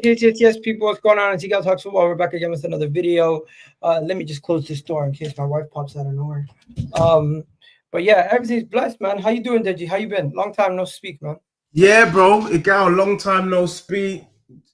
Yes, people, what's going on? It's Eagle Talks Football. We're back again with another video. Let me just close this door in case my wife pops out of nowhere. But yeah, everything's blessed, man. How you doing, Deji? How you been? Long time no speak, man. Yeah, bro. It got a long time no speak.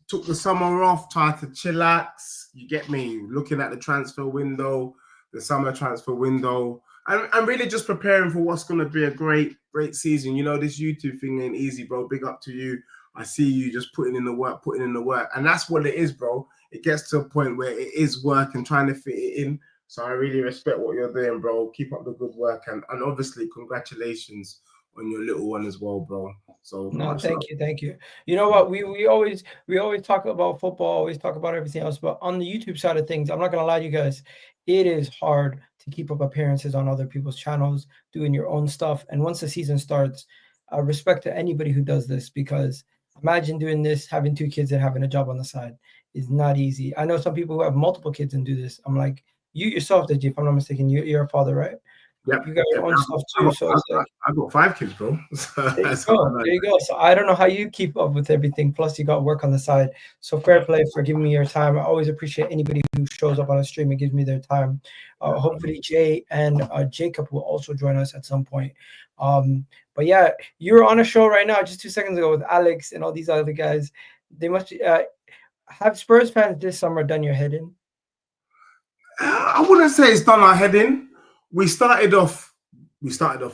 Took the summer off, tried to chillax. You get me? Looking at the transfer window, the summer transfer window. I'm really just preparing for what's going to be a great season. You know, this YouTube thing ain't easy, bro. Big up to you. I see you just putting in the work. And that's what it is, bro. It gets to a point where it is work and trying to fit it in. So I really respect what you're doing, bro. Keep up the good work. And obviously, congratulations on your little one as well, bro. So no, thank you. You know what? We always talk about football, always talk about everything else, but on the YouTube side of things, I'm not gonna lie to you guys, it is hard to keep up appearances on other people's channels, doing your own stuff. And once the season starts, respect to anybody who does this, because imagine doing this, having 2 kids and having a job on the side is not easy. I know some people who have multiple kids and do this. I'm like, you yourself, Deji, if I'm not mistaken, you're a father, right? Yep. You got your own stuff too. So it's like, I got 5 kids, bro. there you go. So I don't know how you keep up with everything. Plus, you got work on the side. So fair play for giving me your time. I always appreciate anybody who shows up on a stream and gives me their time. Hopefully, Jay and Jacob will also join us at some point. But yeah, you're on a show right now just 2 seconds ago with Alex and all these other guys. They must have Spurs fans this summer done your head in? I wouldn't say it's done our head in. We started off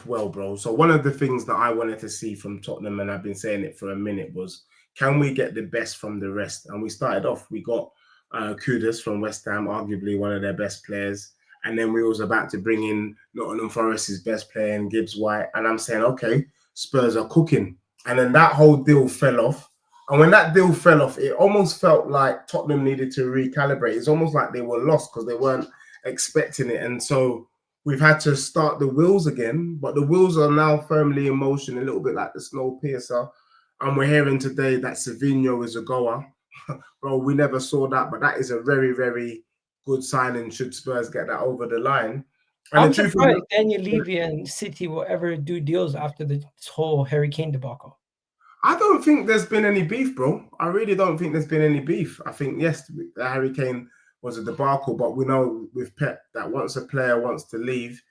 well, bro. So one of the things that I wanted to see from Tottenham, and I've been saying it for a minute, was can we get the best from the rest? And we started off, we got Kudus from West Ham, arguably one of their best players. And then we was about to bring in Nottingham Forest's best player in Gibbs White. And I'm saying, okay, Spurs are cooking. And then that whole deal fell off. And when that deal fell off, it almost felt like Tottenham needed to recalibrate. It's almost like they were lost because they weren't expecting it. And so we've had to start the wheels again, but the wheels are now firmly in motion, a little bit like the Snowpiercer. And we're hearing today that Savio is a goer. Bro, we never saw that, but that is a very, very good signing should Spurs get that over the line. And I'm surprised Daniel Levy and City will ever do deals after this whole Harry Kane debacle. I don't think there's been any beef, bro. I really don't think there's been any beef. I think, yes, Harry Kane was a debacle, but we know with Pep that once a player wants to leave,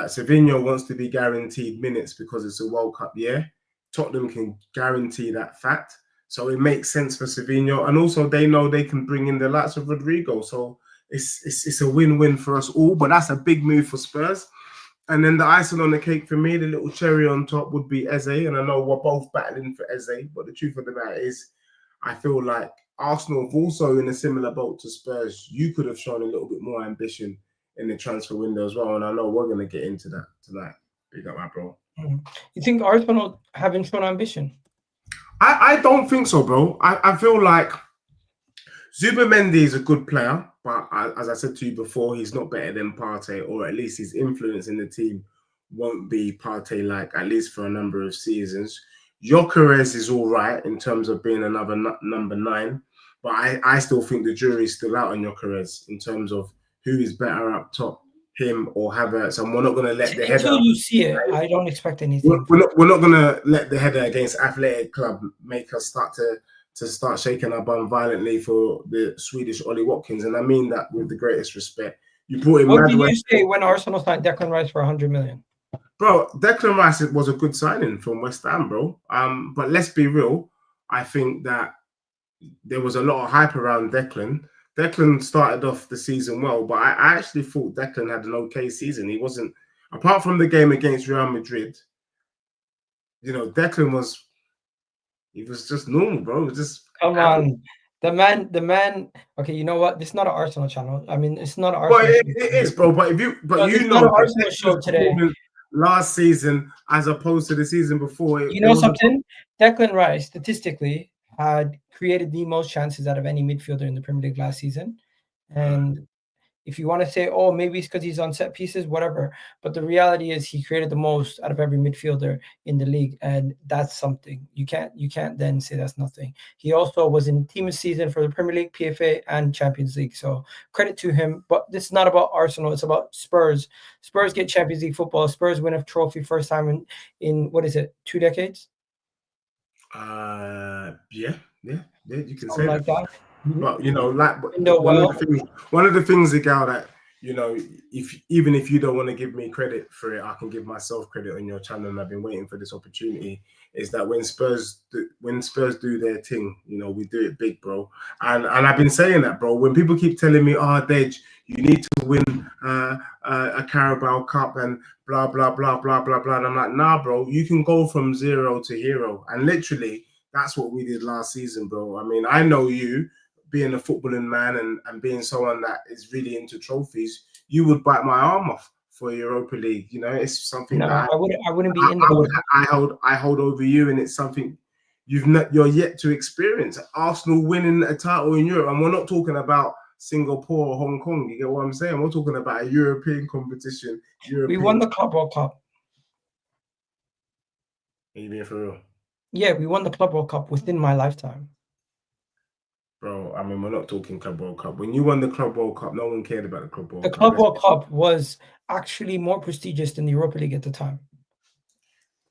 Savio wants to be guaranteed minutes because it's a World Cup year. Tottenham can guarantee that fact. So it makes sense for Savio. And also they know they can bring in the likes of Rodrigo. So it's a win-win for us all, but that's a big move for Spurs. And then the icing on the cake for me, the little cherry on top would be Eze. And I know we're both battling for Eze, but the truth of the matter is, I feel like Arsenal have also in a similar boat to Spurs. You could have shown a little bit more ambition in the transfer window as well. And I know we're going to get into that tonight. Big up, my bro. You think Arsenal haven't shown ambition? I don't think so, bro. I feel like Zubimendi is a good player, but as I said to you before, he's not better than Partey, or at least his influence in the team won't be Partey-like, at least for a number of seasons. Gyökeres is all right in terms of being another number 9, but I still think the jury's still out on Gyökeres in terms of who is better up top, him or Havertz. And we're not going to let the header... Until you see it, I don't expect anything. We're not going to let the header against Athletic Club make us start shaking our bum violently for the Swedish Ollie Watkins. And I mean that with the greatest respect. You brought in... What did you say when Arsenal signed Declan Rice for 100 million? Bro, Declan Rice was a good signing from West Ham, bro. But let's be real. I think that there was a lot of hype around Declan. Declan started off the season well, but I actually thought Declan had an okay season. He wasn't, apart from the game against Real Madrid, you know, Declan was just normal, bro. It was just come on. The man. Okay, you know what? This is not an Arsenal channel. I mean, it's not an Arsenal. Well, it is, bro. But you know, an Arsenal show today. Last season, as opposed to the season before. You know something? Declan Rice statistically had created the most chances out of any midfielder in the Premier League last season, and if you want to say, oh, maybe it's because he's on set pieces, whatever. But the reality is he created the most out of every midfielder in the league. And that's something. You can't then say that's nothing. He also was in team of season for the Premier League, PFA, and Champions League. So credit to him. But this is not about Arsenal. It's about Spurs. Spurs get Champions League football. Spurs win a trophy first time in what is it, 2 decades? Yeah. Yeah, you can say something that. like that. But like Window well. one of the things, Gal, that if even if you don't want to give me credit for it, I can give myself credit on your channel, and I've been waiting for this opportunity. Is that when Spurs do their thing, we do it big, bro. And I've been saying that, bro. When people keep telling me, "Oh, Dej, you need to win a Carabao Cup and blah blah blah blah blah blah," and I'm like, "Nah, bro. You can go from zero to hero," and literally. That's what we did last season, bro. I mean, I know you being a footballing man and being someone that is really into trophies, you would bite my arm off for Europa League. It's something No, that I wouldn't be in the game. I hold over you, and it's something you're yet to experience. Arsenal winning a title in Europe, and we're not talking about Singapore or Hong Kong. You get what I'm saying? We're talking about a European competition. We won European. the Club World Cup. Are you being for real? Yeah, we won the Club World Cup within my lifetime. Bro, I mean, we're not talking Club World Cup. When you won the Club World Cup, no one cared about the Club World Cup. The Club World Cup was actually more prestigious than the Europa League at the time.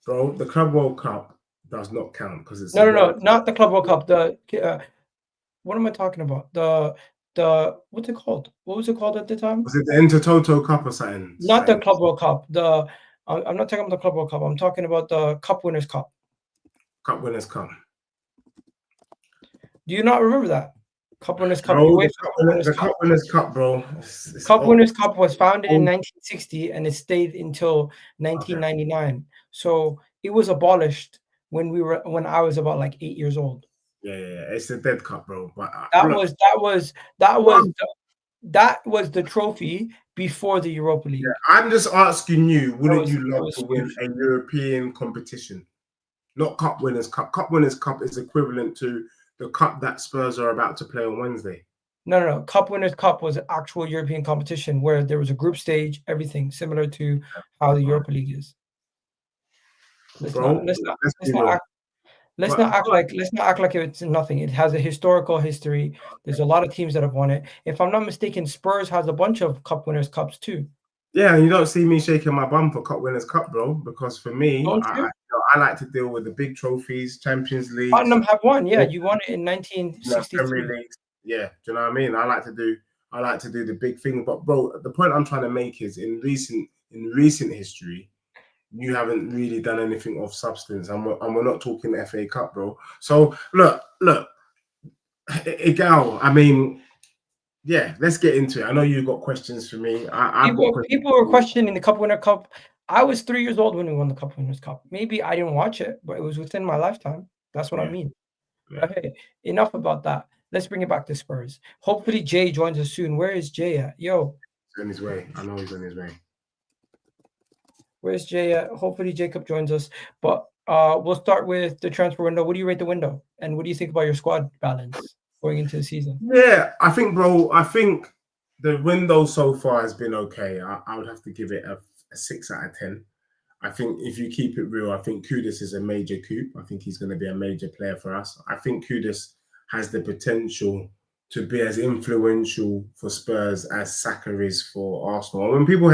Bro, the Club World Cup does not count because it's no, not the Club World Cup. The what am I talking about? The what's it called? What was it called at the time? Was it the Intertoto Cup or something? Not the Club World Cup. I'm not talking about the Club World Cup. I'm talking about the Cup Winners' Cup. Cup Winners' Cup. Do you not remember that? Cup Winners' Cup. Bro, the Cup Winners' Cup, bro. Cup Winners' Cup was founded in 1960 and it stayed until 1999. Okay. So it was abolished when I was about like 8 years old. Yeah. It's a dead cup, bro. But that was the trophy before the Europa League. Yeah, I'm just asking you, wouldn't you love to win a European competition? Not Cup Winners' Cup. Cup Winners' Cup is equivalent to the cup that Spurs are about to play on Wednesday. No. Cup Winners' Cup was an actual European competition where there was a group stage, everything similar to how the Europa League is. Let's not act like it's nothing. It has a historical history. There's a lot of teams that have won it. If I'm not mistaken, Spurs has a bunch of Cup Winners' Cups too. Yeah, and you don't see me shaking my bum for Cup Winners' Cup, bro, because for me, I like to deal with the big trophies, Champions League. Tottenham have won. Yeah, you won it in 1963. Premier League. Yeah, do you know what I mean? I like to do the big thing. But bro, the point I'm trying to make is in recent history, you haven't really done anything of substance, and we're not talking FA Cup, bro. So look, Igal, I mean, yeah, let's get into it. I know you've got questions for me. People were questioning the Cup Winner Cup. I was 3 years old when we won the Cup Winners' Cup. Maybe I didn't watch it, but it was within my lifetime. That's what I mean. Yeah. Okay, enough about that. Let's bring it back to Spurs. Hopefully Jay joins us soon. Where is Jay at? Yo. He's on his way. I know he's on his way. Where's Jay at? Hopefully Jacob joins us. But we'll start with the transfer window. What do you rate the window? And what do you think about your squad balance going into the season? Yeah, I think the window so far has been okay. I would have to give it a 6 out of 10. I think if you keep it real, I think Kudus is a major coup. I think he's going to be a major player for us. I think Kudus has the potential to be as influential for Spurs as Saka is for Arsenal. And when people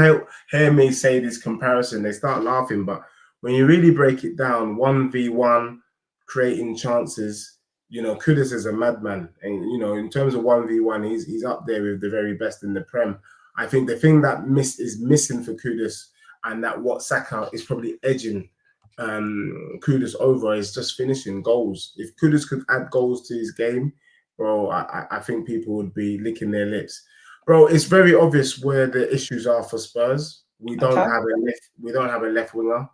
hear me say this comparison, they start laughing. But when you really break it down, 1v1, creating chances, Kudus is a madman. And, in terms of 1v1, he's up there with the very best in the Prem. I think the thing that is missing for Kudus, and that what Saka is probably edging Kudus over, is just finishing goals. If Kudus could add goals to his game, bro, I think people would be licking their lips. Bro, it's very obvious where the issues are for Spurs. We don't have a left winger.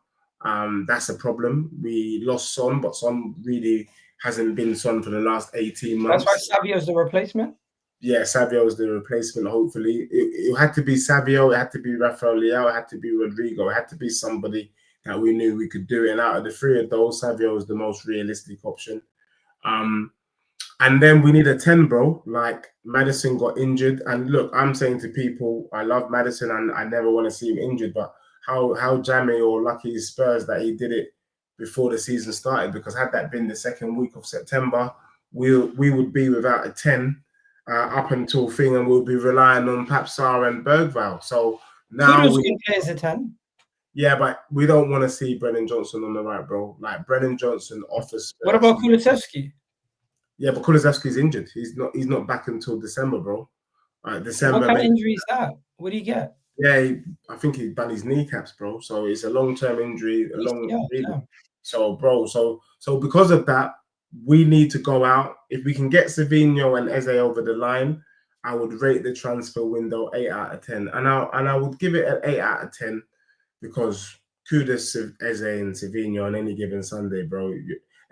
That's a problem. We lost Son, but Son really hasn't been Son for the last 18 months. That's why Savio is the replacement? Yeah, Savio is the replacement, hopefully. It had to be Savio, it had to be Rafael Leao, it had to be Rodrigo, it had to be somebody that we knew we could do it. And out of the three of those, Savio is the most realistic option. And then we need a 10, bro. Like, Maddison got injured. And look, I'm saying to people, I love Maddison and I never want to see him injured. But how jammy or lucky is Spurs that he did it before the season started? Because had that been the second week of September, we would be without a 10 up until thing, and we'll be relying on Papsar and Bergvall. So now Kudus can play as a 10. Yeah, but we don't want to see Brennan Johnson on the right, bro. Like, Brennan Johnson offers Spurs. What about Kulusevski? Yeah, but Kulusevski's injured. He's not back until December, bro. December. What kind of injury is that? What do you get? Yeah, I think he's done his kneecaps, bro. So it's a long-term injury, a long. Yeah. So, bro, so because of that, we need to go out. If we can get Savio and Eze over the line, I would rate the transfer window 8 out of 10, and I would give it an 8 out of 10 because kudus to Eze and Savio on any given Sunday, bro.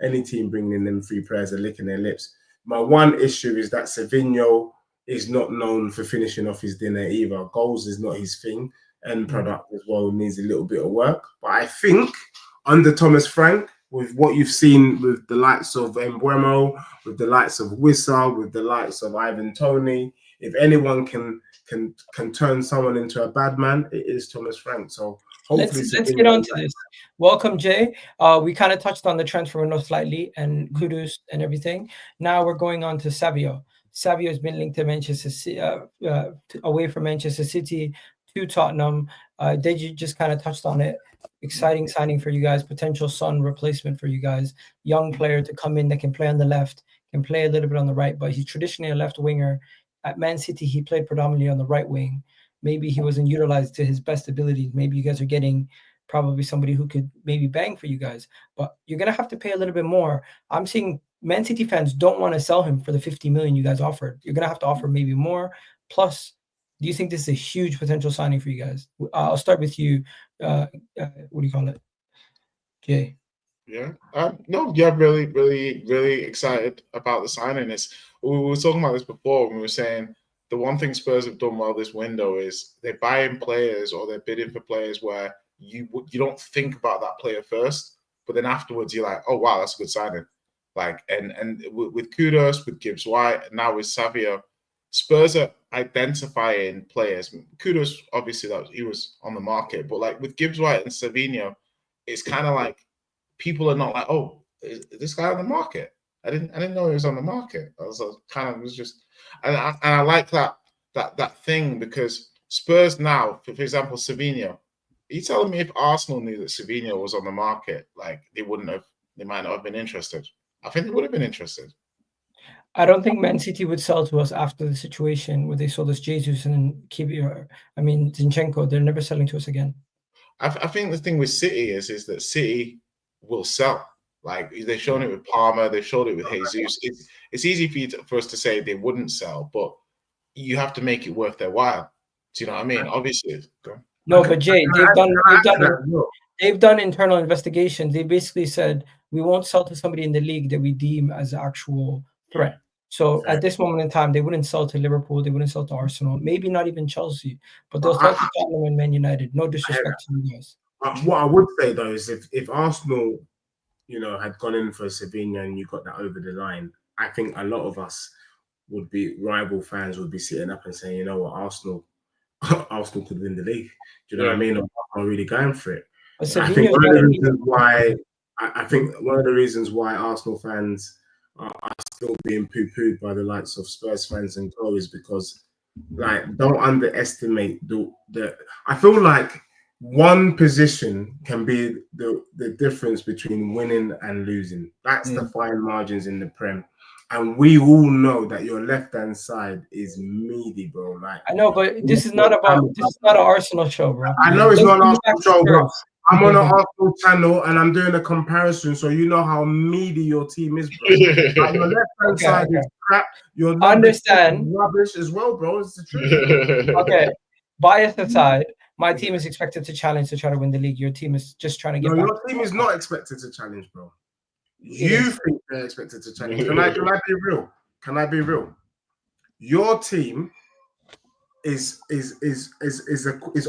Any team bringing in them three players are licking their lips. My one issue is that Savio is not known for finishing off his dinner either. Goals is not his thing. End product as well needs a little bit of work. But I think under Thomas Frank, with what you've seen with the likes of Mbeumo, with the likes of Wissa, with the likes of Ivan Toney, if anyone can turn someone into a bad man, it is Thomas Frank. So hopefully let's get on to this. Welcome, Jay. We kind of touched on the transfer window slightly and kudus and everything. Now we're going on to Savio. Savio has been linked to Manchester City, away from Manchester City to Tottenham. Deji just kind of touched on it. Exciting signing for you guys. Potential Son replacement for you guys. Young player to come in that can play on the left, can play a little bit on the right, but he's traditionally a left winger. At Man City, he played predominantly on the right wing. Maybe he wasn't utilized to his best abilities. Maybe you guys are getting probably somebody who could maybe bang for you guys, but you're going to have to pay a little bit more. I'm seeing Man City fans don't want to sell him for the 50 million you guys offered. You're going to have to offer maybe more. Plus, do you think this is a huge potential signing for you guys? I'll start with you. What do you call it? Jay. Yeah. No, yeah, really, really, really excited about the signing. We were talking about this before when we were saying the one thing Spurs have done well this window is they're buying players or they're bidding for players where you don't think about that player first, but then afterwards you're like, oh wow, that's a good signing. Like and with Kudus, with Gibbs White, and now with Savio, Spurs are identifying players. Kudus, obviously, he was on the market, but like with Gibbs White and Savio, it's kind of like people are not like, oh, is this guy on the market? I didn't know he was on the market. I was just, and I like that thing because Spurs now, for example, Savio. Are you telling me if Arsenal knew that Savio was on the market, like they might not have been interested? I think they would have been interested. I don't think Man City would sell to us after the situation where they sold us Jesus and Zinchenko. They're never selling to us again. I think the thing with City is that City will sell. Like they've shown it with Palmer, they've shown it with Jesus. It's easy for us to say they wouldn't sell, but you have to make it worth their while. Do you know what I mean? Obviously. No, but Jay, they've done internal investigations. They basically said we won't sell to somebody in the league that we deem as an actual threat. So at this moment in time, they wouldn't sell to Liverpool, they wouldn't sell to Arsenal, maybe not even Chelsea, but they'll sell to Tottenham and Man United. No disrespect to you guys. What I would say though is if Arsenal, had gone in for Savio and you got that over the line, I think a lot of us rival fans would be sitting up and saying, you know what, Arsenal could win the league. Do you know what I mean? I'm really going for it. I think one of the reasons why Arsenal fans are still being poo-pooed by the likes of Spurs fans and co is because, like, don't underestimate the. I feel like one position can be the difference between winning and losing. That's the fine margins in the Prem. And we all know that your left-hand side is meaty, bro. Like I know, but this is not an Arsenal show, bro. I know it's not an Arsenal show, bro. I'm on an Arsenal channel and I'm doing a comparison, so you know how meaty your team is, bro. Like your left-hand side is crap. Your rubbish as well, bro. It's the truth. Okay. Bias aside, my team is expected to challenge to try to win the league. Your team is just trying to get back. Your team is not expected to challenge, bro. You think they're expected to challenge. Can I be real? Can I be real? Your team is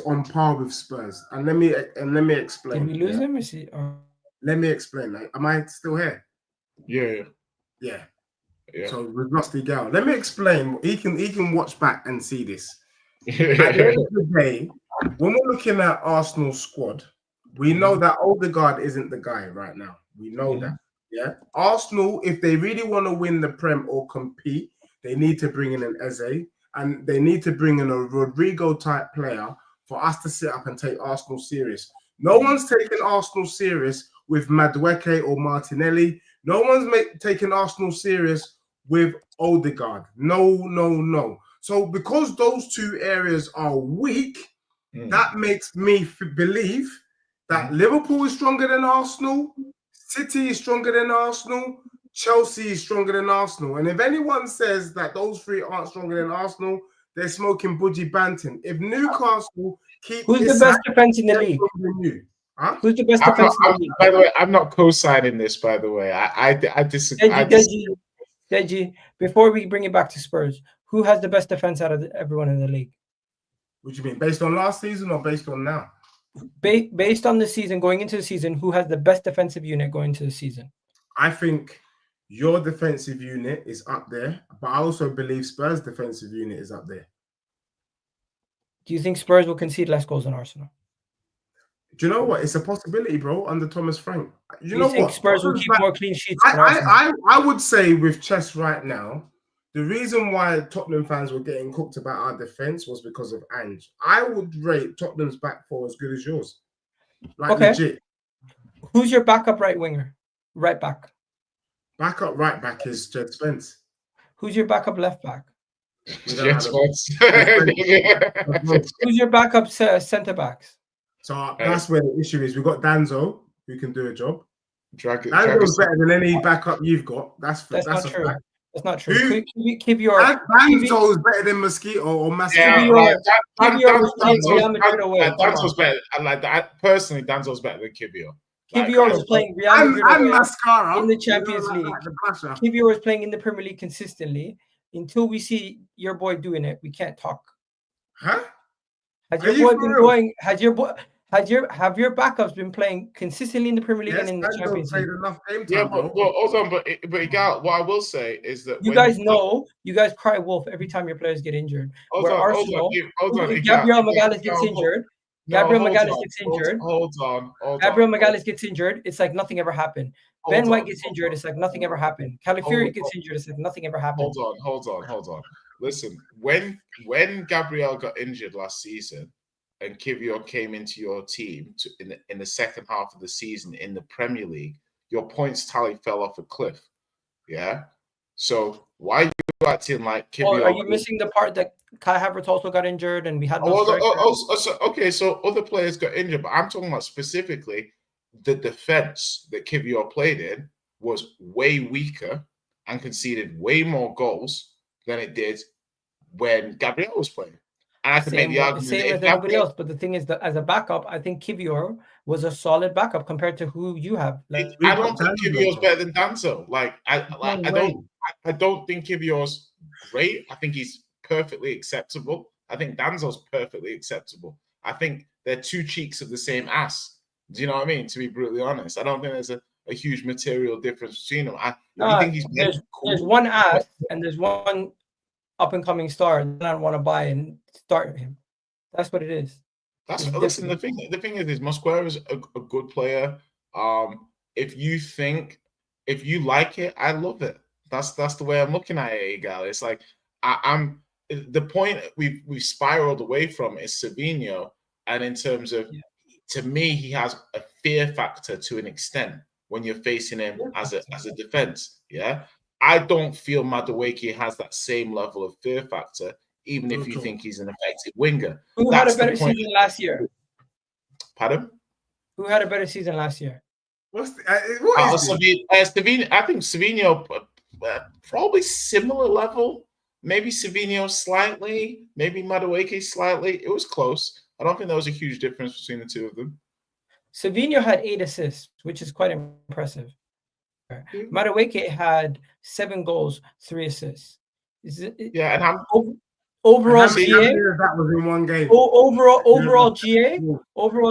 on par with Spurs. And let me explain. Did we lose him? Let me explain. Like, am I still here? Yeah. So with Rusty Gal, let me explain. He can watch back and see this. At the end of the day, when we're looking at Arsenal's squad, we know that Odegaard isn't the guy right now. We know that. Yeah. Arsenal, if they really want to win the Prem or compete, they need to bring in an Eze and they need to bring in a Rodrigo type player for us to sit up and take Arsenal serious. No one's taking Arsenal serious with Madueke or Martinelli. No one's taking Arsenal serious with Odegaard. No. So because those two areas are weak, that makes me believe that Liverpool is stronger than Arsenal, City is stronger than Arsenal, Chelsea is stronger than Arsenal. And if anyone says that those three aren't stronger than Arsenal, they're smoking Budgie Banton. If Newcastle keep Who's the best defense in the league? Huh? Who's the best defense in the league? By the way, I'm not co-signing this. By the way, I disagree. Deji, before we bring it back to Spurs, who has the best defense out of everyone in the league? What do you mean? Based on last season or based on now? Based on the season, going into the season, who has the best defensive unit going into the season? I think your defensive unit is up there, but I also believe Spurs' defensive unit is up there. Do you think Spurs will concede less goals than Arsenal? Do you know what? It's a possibility, bro, under Thomas Frank. You know what? Spurs will keep more clean sheets than Arsenal? I would say with chess right now, the reason why Tottenham fans were getting cooked about our defense was because of Ange. I would rate Tottenham's back four as good as yours. Like legit. Who's your backup right winger? Right back. Backup right back is Jed Spence. Who's your backup left back? Jed Spence. Who's your backup centre backs? So that's where the issue is. We've got Danzo, who can do a job. Danzo's better than any backup you've got. That's not true. Fact. That's not true. Danzo's better than Mosquito or Mosquito. Yeah, Danzo's better. I like that. Personally, Danzo's better than Kibio. Kivior was playing Real Madrid Mascara in the Champions League. Kivior was playing in the Premier League consistently. Until we see your boy doing it, we can't talk. Huh? Has your boy been going? Have your backups been playing consistently in the Premier League and in the Champions League? Yeah, but hold on, but Igal, what I will say is that you guys cry wolf every time your players get injured. Hold on, Gabriel Magalhaes gets injured. Gabriel Magalhaes gets injured. It's like nothing ever happened. Ben White gets injured. It's like nothing ever happened. Calafiori gets injured. It's like nothing ever happened. Hold on. Listen, when Gabriel got injured last season and Kivior came into your team in the second half of the season in the Premier League, your points tally fell off a cliff. Yeah. So why are you acting like Kivior? Are you missing the part that Kai Havertz also got injured and we had okay, so other players got injured, but I'm talking about specifically the defense that Kivior played in was way weaker and conceded way more goals than it did when Gabriel was playing. And I can make the argument same as everybody else, but the thing is that as a backup, I think Kivior was a solid backup compared to who you have. I don't think Kivior's better than Danzo. I don't think Kivior's great. I think he's perfectly acceptable. I think Danzo's perfectly acceptable. I think they're two cheeks of the same ass. Do you know what I mean? To be brutally honest, I don't think there's a huge material difference between them. I think there's one ass and there's one up and coming star that I want to buy and start him. That's what it is. Listen. The thing is Mosquera is a good player. If you like it, I love it. That's the way I'm looking at it, Gal. It's like I'm the point we've spiraled away from is Savio, and in terms of to me, he has a fear factor to an extent when you're facing him as a defense. Yeah. I don't feel Madueke has that same level of fear factor, even if you think he's an effective winger. Who had a better season last year? Pardon? Who had a better season last year? Savio, I think Savio probably similar level. Maybe Savio slightly, maybe Madueke slightly. It was close. I don't think there was a huge difference between the two of them. Savio had 8 assists, which is quite impressive. Madueke had 7 goals, 3 assists. And I'm overall GA. That was in one game. Overall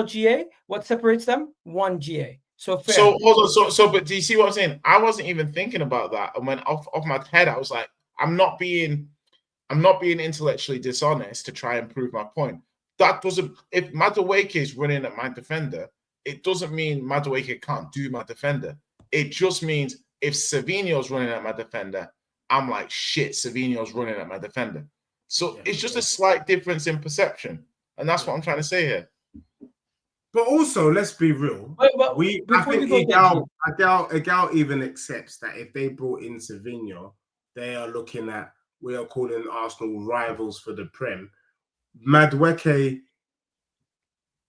GA. What separates them? 1 GA. So fair. So hold on. But do you see what I'm saying? I wasn't even thinking about that, and when off my head, I was like, I'm not being intellectually dishonest to try and prove my point. That doesn't. If Madueke is running at my defender, it doesn't mean Madueke can't do my defender. It just means if Savino's running at my defender, I'm like, shit, Savino's running at my defender. So it's just a slight difference in perception. And that's what I'm trying to say here. But also, let's be real. I think Egal even accepts that if they brought in Savino, they are looking at, we are calling Arsenal rivals for the Prem. Madueke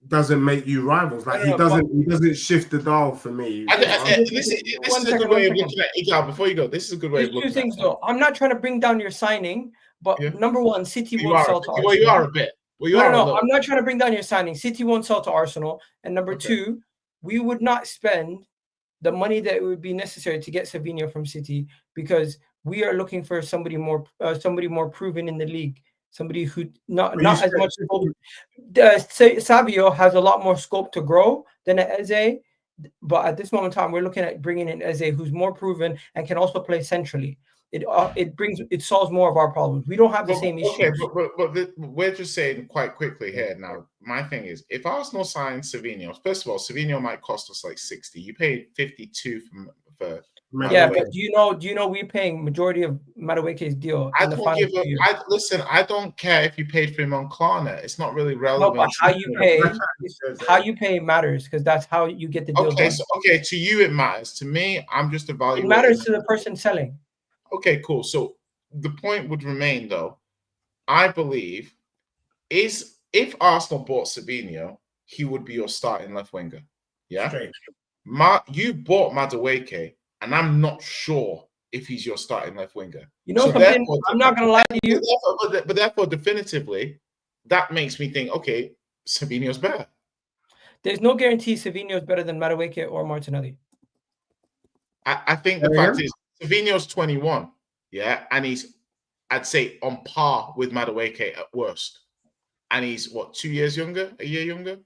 doesn't make you rivals. Like he doesn't shift the dial for me. This is a good way of looking at it. Before you go, this is a good way of looking at it. Two things though. I'm not trying to bring down your signing, but number one, City won't sell to Arsenal. Well, you are a bit. Well, you no. I'm not trying to bring down your signing. City won't sell to Arsenal. And number two, we would not spend the money that would be necessary to get Savio from City because we are looking for somebody more proven in the league. Somebody who not as much. Savio has a lot more scope to grow than Eze, but at this moment in time, we're looking at bringing in Eze, who's more proven and can also play centrally. It solves more of our problems. We don't have the same issues. Okay, but we're just saying quite quickly here now. My thing is, if Arsenal signs Savio, first of all, Savio might cost us like 60. You paid 52 for. Yeah, but do you know we're paying majority of Madueke's deal? I don't care if you paid for him on Klarna. It's not really relevant. No, but how you pay matters because that's how you get the deal done. To you it matters. To me, I'm just evaluating. It matters to the person selling. Okay, cool. So the point would remain, though. I believe if Arsenal bought Savio, he would be your starting left winger. Yeah. Straight. You bought Madueke. And I'm not sure if he's your starting left winger. You know something? I'm not going to lie to you. But therefore, definitively, that makes me think, okay, Savino's better. There's no guarantee Savino's better than Madueke or Martinelli. I think the fact is Savino's 21, yeah, and he's, I'd say, on par with Madueke at worst. And he's, what, 2 years younger? A year younger?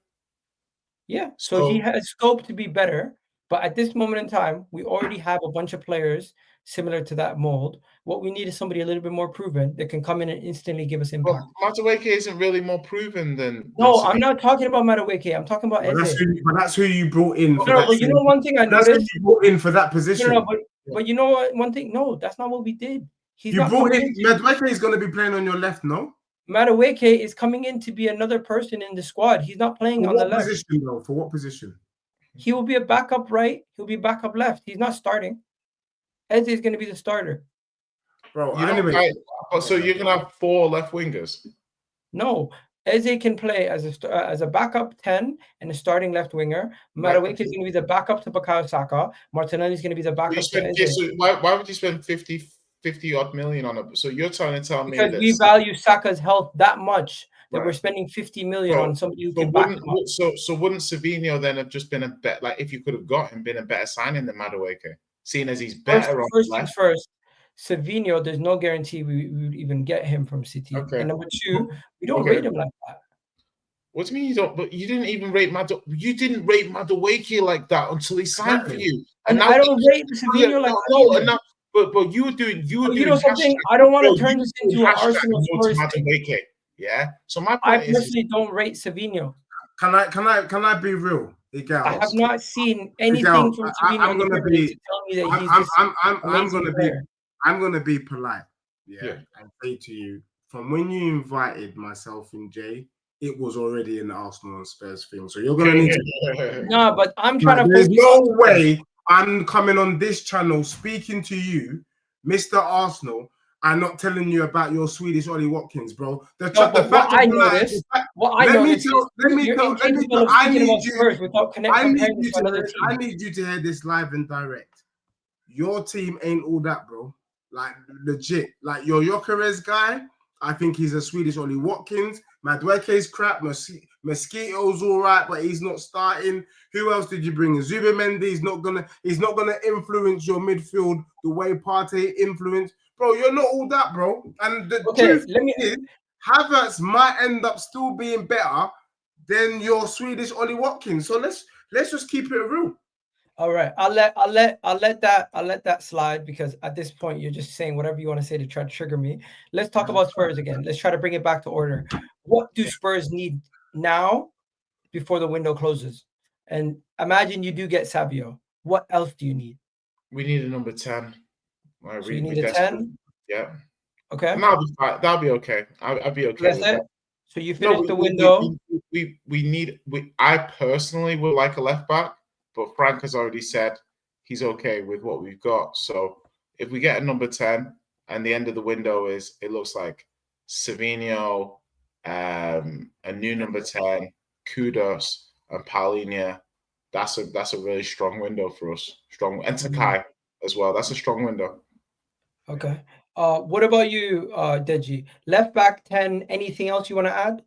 Yeah, so he has scope to be better. But at this moment in time, we already have a bunch of players similar to that mold. What we need is somebody a little bit more proven that can come in and instantly give us impact. Well, Madueke isn't really more proven than. No, I'm not talking about Madueke. I'm talking about Eze. But that's who you brought in. But you know one thing I noticed. That's who you brought in for that position. But you know what? One thing. No, that's not what we did. You brought in. Madueke is going to be playing on your left, no? Madueke is coming in to be another person in the squad. He's not playing on the left. For what position? He will be a backup right. He'll be backup left. He's not starting. Eze is going to be the starter. Bro, so you're going to have 4 left wingers? No. Eze can play as a backup 10 and a starting left winger. Madueke is going to be the backup to Bukayo Saka. Martinelli is going to be the backup to Eze. So why would you spend 50 odd million on it? So you're trying to tell me that we value Saka's health that much. That we're spending 50 million on somebody who can back him up. So wouldn't Savio then have just been a bet? Like if you could have got him, been a better signing than Madueke, seeing as he's better on first things first. Savio, there's no guarantee we would even get him from City. Okay. And number 2, we don't rate him like that. What do you mean you don't? But you didn't even rate Madueke like that until he signed for you. And I don't rate Savio like that. But you were doing. You know something? I don't want to turn this into an Arsenal Spurs Madueke. Yeah. So my point I personally don't rate Savio. Can I be real? I have not seen anything from Savio to tell me that he's I'm gonna be polite. Yeah. And say to you, from when you invited myself and Jay, it was already an Arsenal and Spurs thing. So you're gonna need to. No, but I'm trying to. There's no way I'm coming on this channel speaking to you, Mr. Arsenal. I'm not telling you about your Swedish Ollie Watkins, bro. I need you to hear this live and direct. Your team ain't all that, bro. Like legit. Like your Gyökeres guy, I think he's a Swedish Ollie Watkins. Madueke's crap. Mosquito's all right, but he's not starting. Who else did you bring in? Zubimendi. He's not gonna influence your midfield the way Partey influenced. Bro, you're not all that, bro. And the truth is, Havertz might end up still being better than your Swedish Ollie Watkins. So let's just keep it real. All right, I'll let that slide because at this point you're just saying whatever you want to say to try to trigger me. Let's talk about Spurs again. Let's try to bring it back to order. What do Spurs need now before the window closes? And imagine you do get Savio. What else do you need? We need a number 10. So you need a 10? Yeah. Okay. That'll be okay. I'll be okay. That's it. So you finish the window. I personally would like a left back, but Frank has already said he's okay with what we've got. So if we get a number 10, and the end of the window it looks like Savio, a new number 10, Kudus, and Paulinho. That's a really strong window for us. Strong, and Sakai as well. That's a strong window. Okay. What about you, Deji? Left back 10. Anything else you want to add?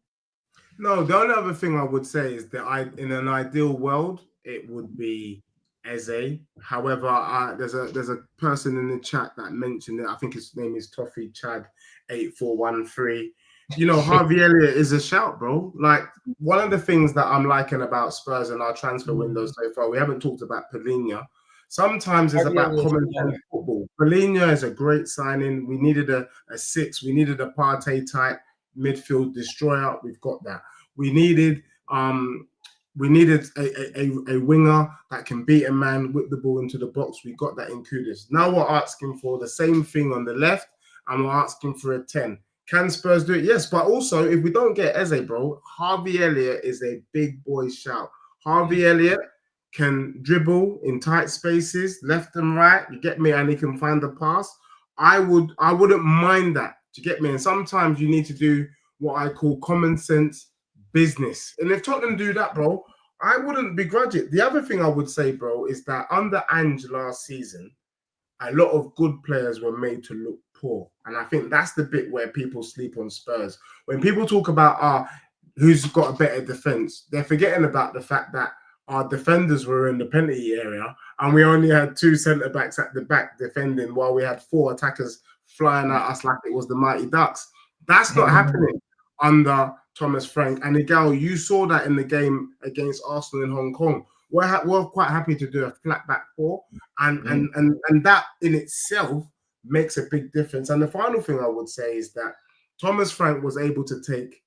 No, the only other thing I would say is that in an ideal world, it would be Eze. However, there's a person in the chat that mentioned it. I think his name is Toffee Chad 8413. You know, Harvey Elliott is a shout, bro. Like, one of the things that I'm liking about Spurs and our transfer window so far, we haven't talked about Paulinho. Sometimes it's about common sense football. Paulinho is a great signing. We needed a 6. We needed a Partey type midfield destroyer. We've got that. We needed a winger that can beat a man, whip the ball into the box. We got that in Kudus. Now we're asking for the same thing on the left, and we're asking for a 10. Can Spurs do it? Yes, but also if we don't get Eze, bro, Harvey Elliott is a big boy shout. Harvey Elliott can dribble in tight spaces, left and right. You get me, and he can find the pass. I wouldn't mind that. Do you get me? And sometimes you need to do what I call common sense business. And if Tottenham do that, bro, I wouldn't begrudge it. The other thing I would say, bro, is that under Ange last season, a lot of good players were made to look poor. And I think that's the bit where people sleep on Spurs. When people talk about who's got a better defense, they're forgetting about the fact that our defenders were in the penalty area and we only had 2 centre-backs at the back defending while we had 4 attackers flying at us like it was the Mighty Ducks. That's not happening under Thomas Frank. And Miguel, you saw that in the game against Arsenal in Hong Kong. We're quite happy to do a flat back 4, and that in itself makes a big difference. And the final thing I would say is that Thomas Frank was able to take,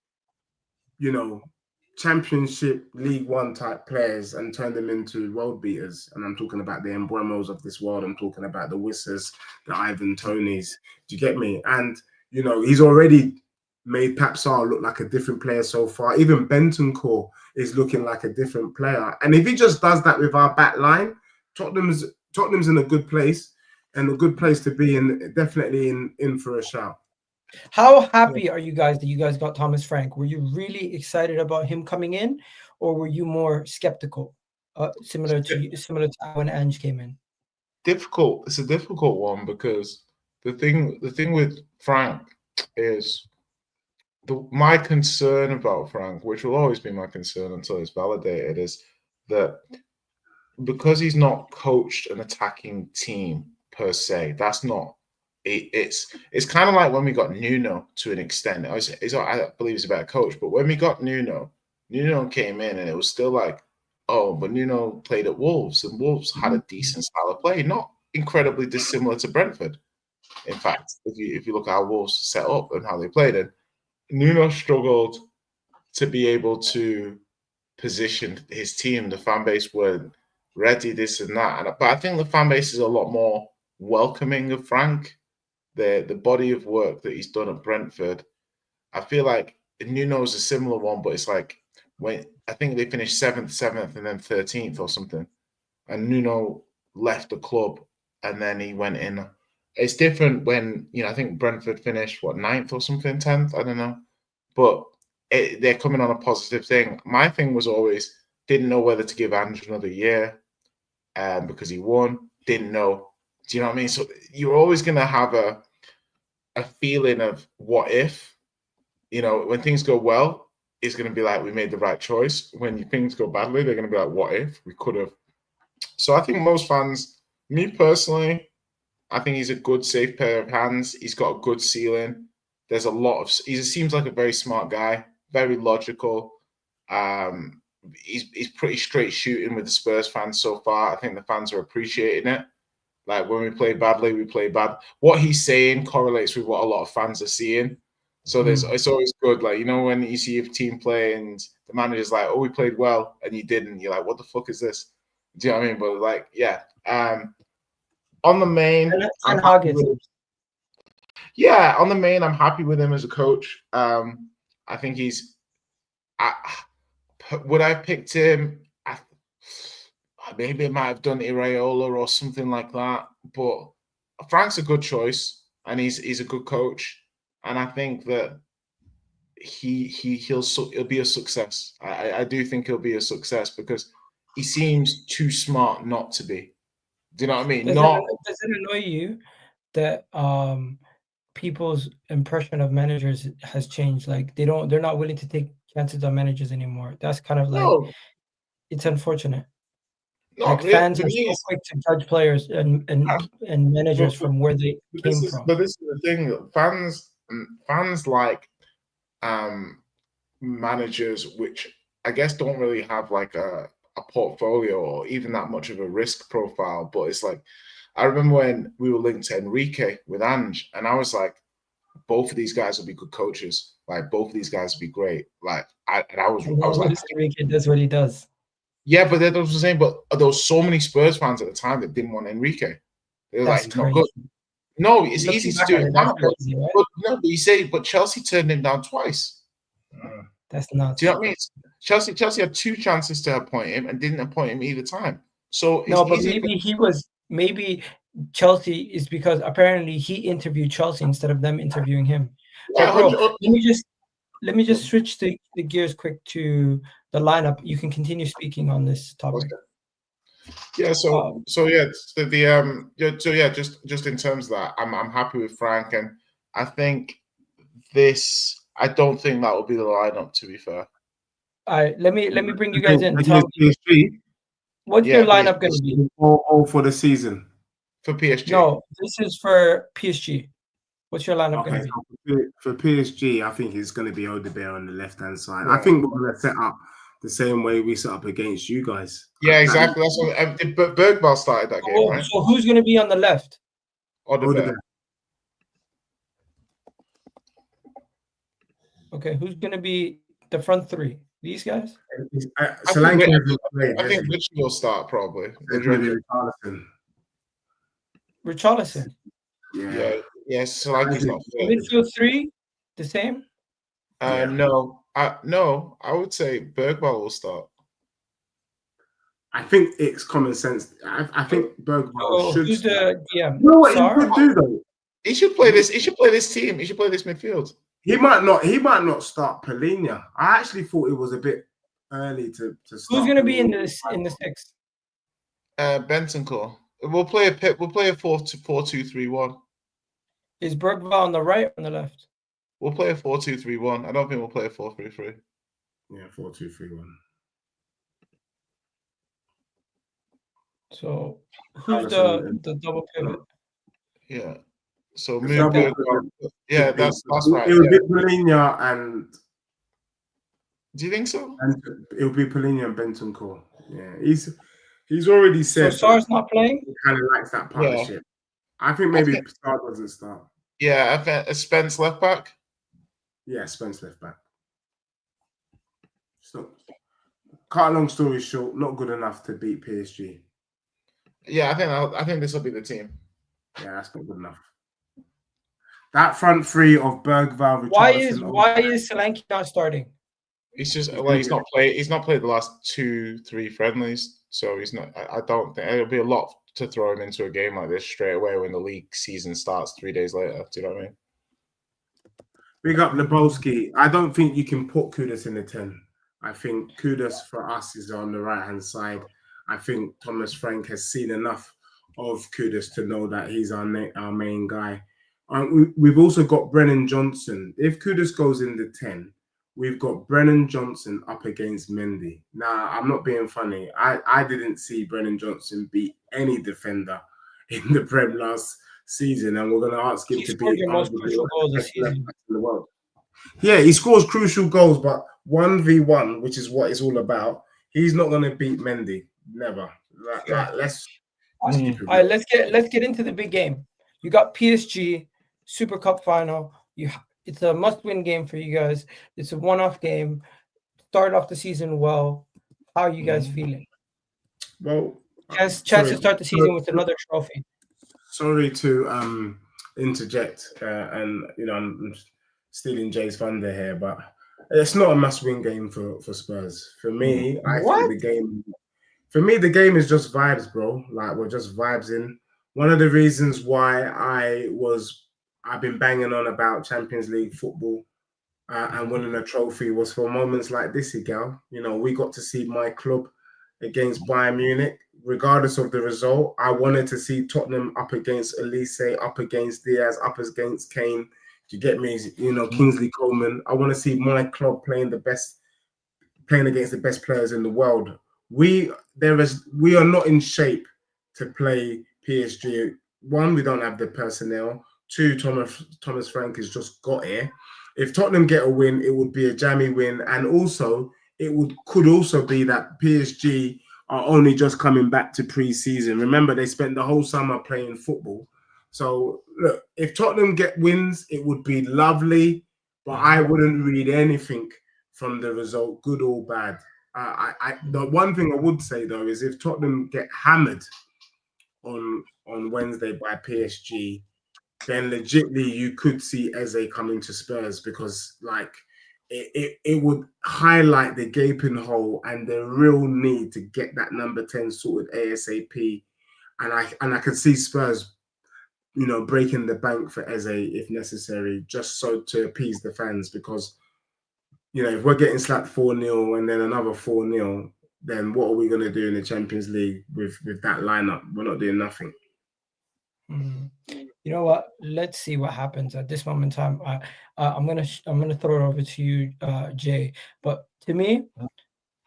you know, Championship League One type players and turn them into world beaters. And I'm talking about the Embuemos of this world. I'm talking about the Wissers, the Ivan Tonys. Do you get me? And, you know, he's already made Pap Sarr look like a different player so far. Even Bentancur is looking like a different player. And if he just does that with our back line, Tottenham's in a good place, and a good place to be in, definitely in for a shout. How happy are you guys that you guys got Thomas Frank? Were you really excited about him coming in, or were you more skeptical, similar to when Ange came in? Difficult. It's a difficult one because the thing with Frank is my concern about Frank, which will always be my concern until it's validated, is that because he's not coached an attacking team per se, that's not. It's kind of like when we got Nuno to an extent. I believe he's a better coach, but when we got Nuno came in and it was still like, oh, but Nuno played at Wolves and Wolves had a decent style of play, not incredibly dissimilar to Brentford. In fact, if you look at how Wolves set up and how they played it, Nuno struggled to be able to position his team. The fan base weren't ready, this and that. But I think the fan base is a lot more welcoming of Frank. The body of work that he's done at Brentford, I feel like Nuno's a similar one, but it's like when I think they finished 7th, and then 13th or something. And Nuno left the club and then he went in. It's different when, you know, I think Brentford finished, 9th or something, 10th, I don't know. But they're coming on a positive thing. My thing was always, didn't know whether to give Andrew another year because he won. Didn't know. Do you know what I mean? So you're always going to have a feeling of what if. You know, when things go well, it's going to be like we made the right choice. When things go badly, they're going to be like, what if? We could have. So I think most fans, me personally, I think he's a good, safe pair of hands. He's got a good ceiling. There's a lot of. He seems like a very smart guy, very logical. He's pretty straight shooting with the Spurs fans so far. I think the fans are appreciating it. Like when we play badly, we play bad. What he's saying correlates with what a lot of fans are seeing. So it's always good. Like, you know, when you see a team play and the manager's like, "Oh, we played well," and you didn't. You're like, "What the fuck is this?" Do you know what I mean? But like, yeah. On the main, on the main, I'm happy with him as a coach. I think he's. Would I have picked him? Maybe I might have done Iraola or something like that. But Frank's a good choice. and he's a good coach, and I think that he'll be a success. I do think he'll be a success because he seems too smart not to be. Do you know what I mean? Does Not it annoy you that people's impression of managers has changed? Like they're not willing to take chances on managers anymore. That's kind of like no, it's unfortunate. not Like really. fans are so quick to judge players and managers from where they came from. But this is the thing that fans like managers which I guess don't really have like a portfolio or even that much of a risk profile. But it's like I remember when we were linked to Enrique with Ange, and I was like, both of these guys will be good coaches. Like both of these guys will be great. Like I was like, Enrique does what he does. yeah, but that was the same. But there was so many Spurs fans at the time that didn't want Enrique. They were like, he's not good. No, it's easy to do it now. Crazy, right? But you say, but Chelsea turned him down twice. That's not. Do you know what I mean? Chelsea had 2 chances to appoint him and didn't appoint him either time. So no, but maybe Chelsea is because apparently he interviewed Chelsea instead of them interviewing him. Yeah, bro, let me just switch the gears quick to the lineup. You can continue speaking on this topic. Okay. Yeah, just in terms of that, I'm happy with Frank, and I think I don't think that will be the lineup, to be fair. All right, let me bring you guys in. What's your lineup going to be? All for the season? For PSG. No, this is for PSG. What's your lineup going to be? For PSG, I think it's going to be Odegaard on the left-hand side. Yeah. I think we're going to set up the same way we set up against you guys. Yeah, exactly. That's what Bergvall started that game, right? So who's going to be on the left? Odegaard. Okay, who's going to be the front three? These guys? I think Richard will start probably. Richarlison. Yeah. Solanke's not fit. Midfield 3, the same? No, I would say Bergvall will start. I think it's common sense. I think Bergvall should. Who's the DM? You know what he should do though? He should play this. He should play this team. He should play this midfield. He might not start Polina. I actually thought it was a bit early to start. Who's going to be in the 6? Bentancur. We'll play a 4-2-3-1. Is Bergvall on the right or on the left? We'll play a 4-2-3-1. I don't think we'll play a 4-3-3. Yeah, 4-2-3-1. So who's the double pivot? Yeah. So yeah, that's right. It would be Polina and. Do you think so? And it would be Polina and Bentancur. Yeah, he's already said. So Sarr's not playing. He kind of likes that partnership. Yeah. I think maybe Sarr doesn't start. Yeah, I think Spence left back. Yeah, Spence left back. So, cut a long story short, not good enough to beat PSG. Yeah, I think this will be the team. Yeah, that's not good enough. That front three of Bergvall. Why is Solanke not starting? He's just he's not played the last 2-3 friendlies, so he's not. I don't think it'll be a lot to throw him into a game like this straight away when the league season starts 3 days later. Do you know what I mean? Big up Lebowski. I don't think you can put Kudus in the 10. I think Kudus for us is on the right-hand side. I think Thomas Frank has seen enough of Kudus to know that he's our main guy. We've also got Brennan Johnson. If Kudus goes in the 10, we've got Brennan Johnson up against Mendy. Now, I'm not being funny. I didn't see Brennan Johnson beat any defender in the Prem last season, and we're going to ask him to be the most crucial goals this season in the world. Yeah, he scores crucial goals, but 1v1, which is what it's all about, he's not going to beat Mendy. Never. Let's get into the big game. You got PSG Super Cup final. It's a must-win game for you guys. It's a one-off game. Start off the season well. How are you guys feeling? Well, chance to start the season with another trophy. Sorry to interject, and I'm stealing Jay's thunder here, but it's not a must-win game for Spurs. For me, I think the game is just vibes, bro. Like we're just vibes in. One of the reasons why I was I've been banging on about Champions League football and winning a trophy was for moments like this, Igal. We got to see my club against Bayern Munich, regardless of the result. I wanted to see Tottenham up against Elise, up against Diaz, up against Kane. Do you get me? Kingsley Coleman. I want to see my club playing against the best players in the world. We are not in shape to play PSG. One, we don't have the personnel. Two, Thomas Frank has just got here. If Tottenham get a win, it would be a jammy win, and also could also be that PSG are only just coming back to pre-season. Remember, they spent the whole summer playing football. So look, if Tottenham get wins, it would be lovely, but I wouldn't read anything from the result, good or bad. The one thing I would say though is if Tottenham get hammered on Wednesday by PSG, then legitimately you could see Eze coming to Spurs, because it would highlight the gaping hole and the real need to get that number 10 sorted ASAP. And I could see Spurs, breaking the bank for Eze if necessary, just so to appease the fans, because if we're getting slapped 4-0 and then another 4-0, then what are we going to do in the Champions League with that lineup? We're not doing nothing. You know what? Let's see what happens at this moment in time. I'm gonna throw it over to you, Jay. But to me,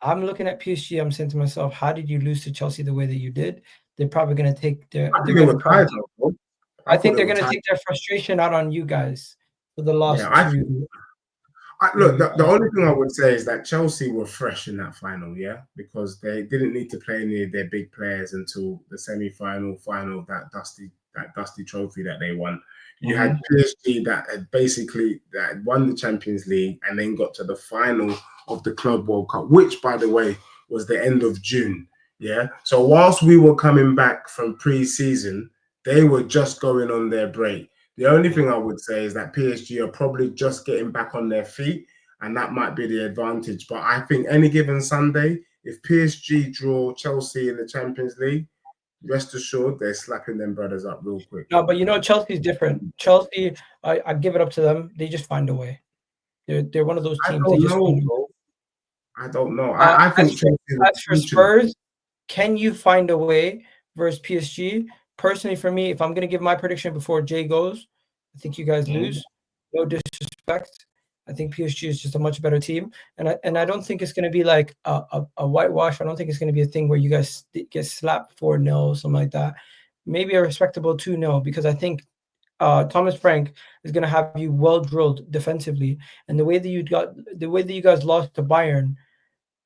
I'm looking at PSG. I'm saying to myself, how did you lose to Chelsea the way that you did? They're probably gonna take their. I think they're gonna take their frustration out on you guys for the loss to. Look, the only thing I would say is that Chelsea were fresh in that final, because they didn't need to play any of their big players until the semi-final, final of that dusty trophy that they won. You had PSG that had won the Champions League and then got to the final of the Club World Cup, which, by the way, was the end of June. Yeah. So whilst we were coming back from pre-season, they were just going on their break. The only thing I would say is that PSG are probably just getting back on their feet, and that might be the advantage. But I think any given Sunday, if PSG draw Chelsea in the Champions League, rest assured they're slapping them brothers up real quick. No, but Chelsea's different. Chelsea, I give it up to them. They just find a way. They're one of those teams. I don't know. I think as for Spurs, can you find a way versus PSG? Personally, for me, if I'm going to give my prediction before Jay goes, I think you guys lose. No disrespect. I think PSG is just a much better team. And I don't think it's going to be like a whitewash. I don't think it's going to be a thing where you guys get slapped 4-0, something like that. Maybe a respectable 2-0, because I think Thomas Frank is going to have you well drilled defensively. And the way that you guys lost to Bayern,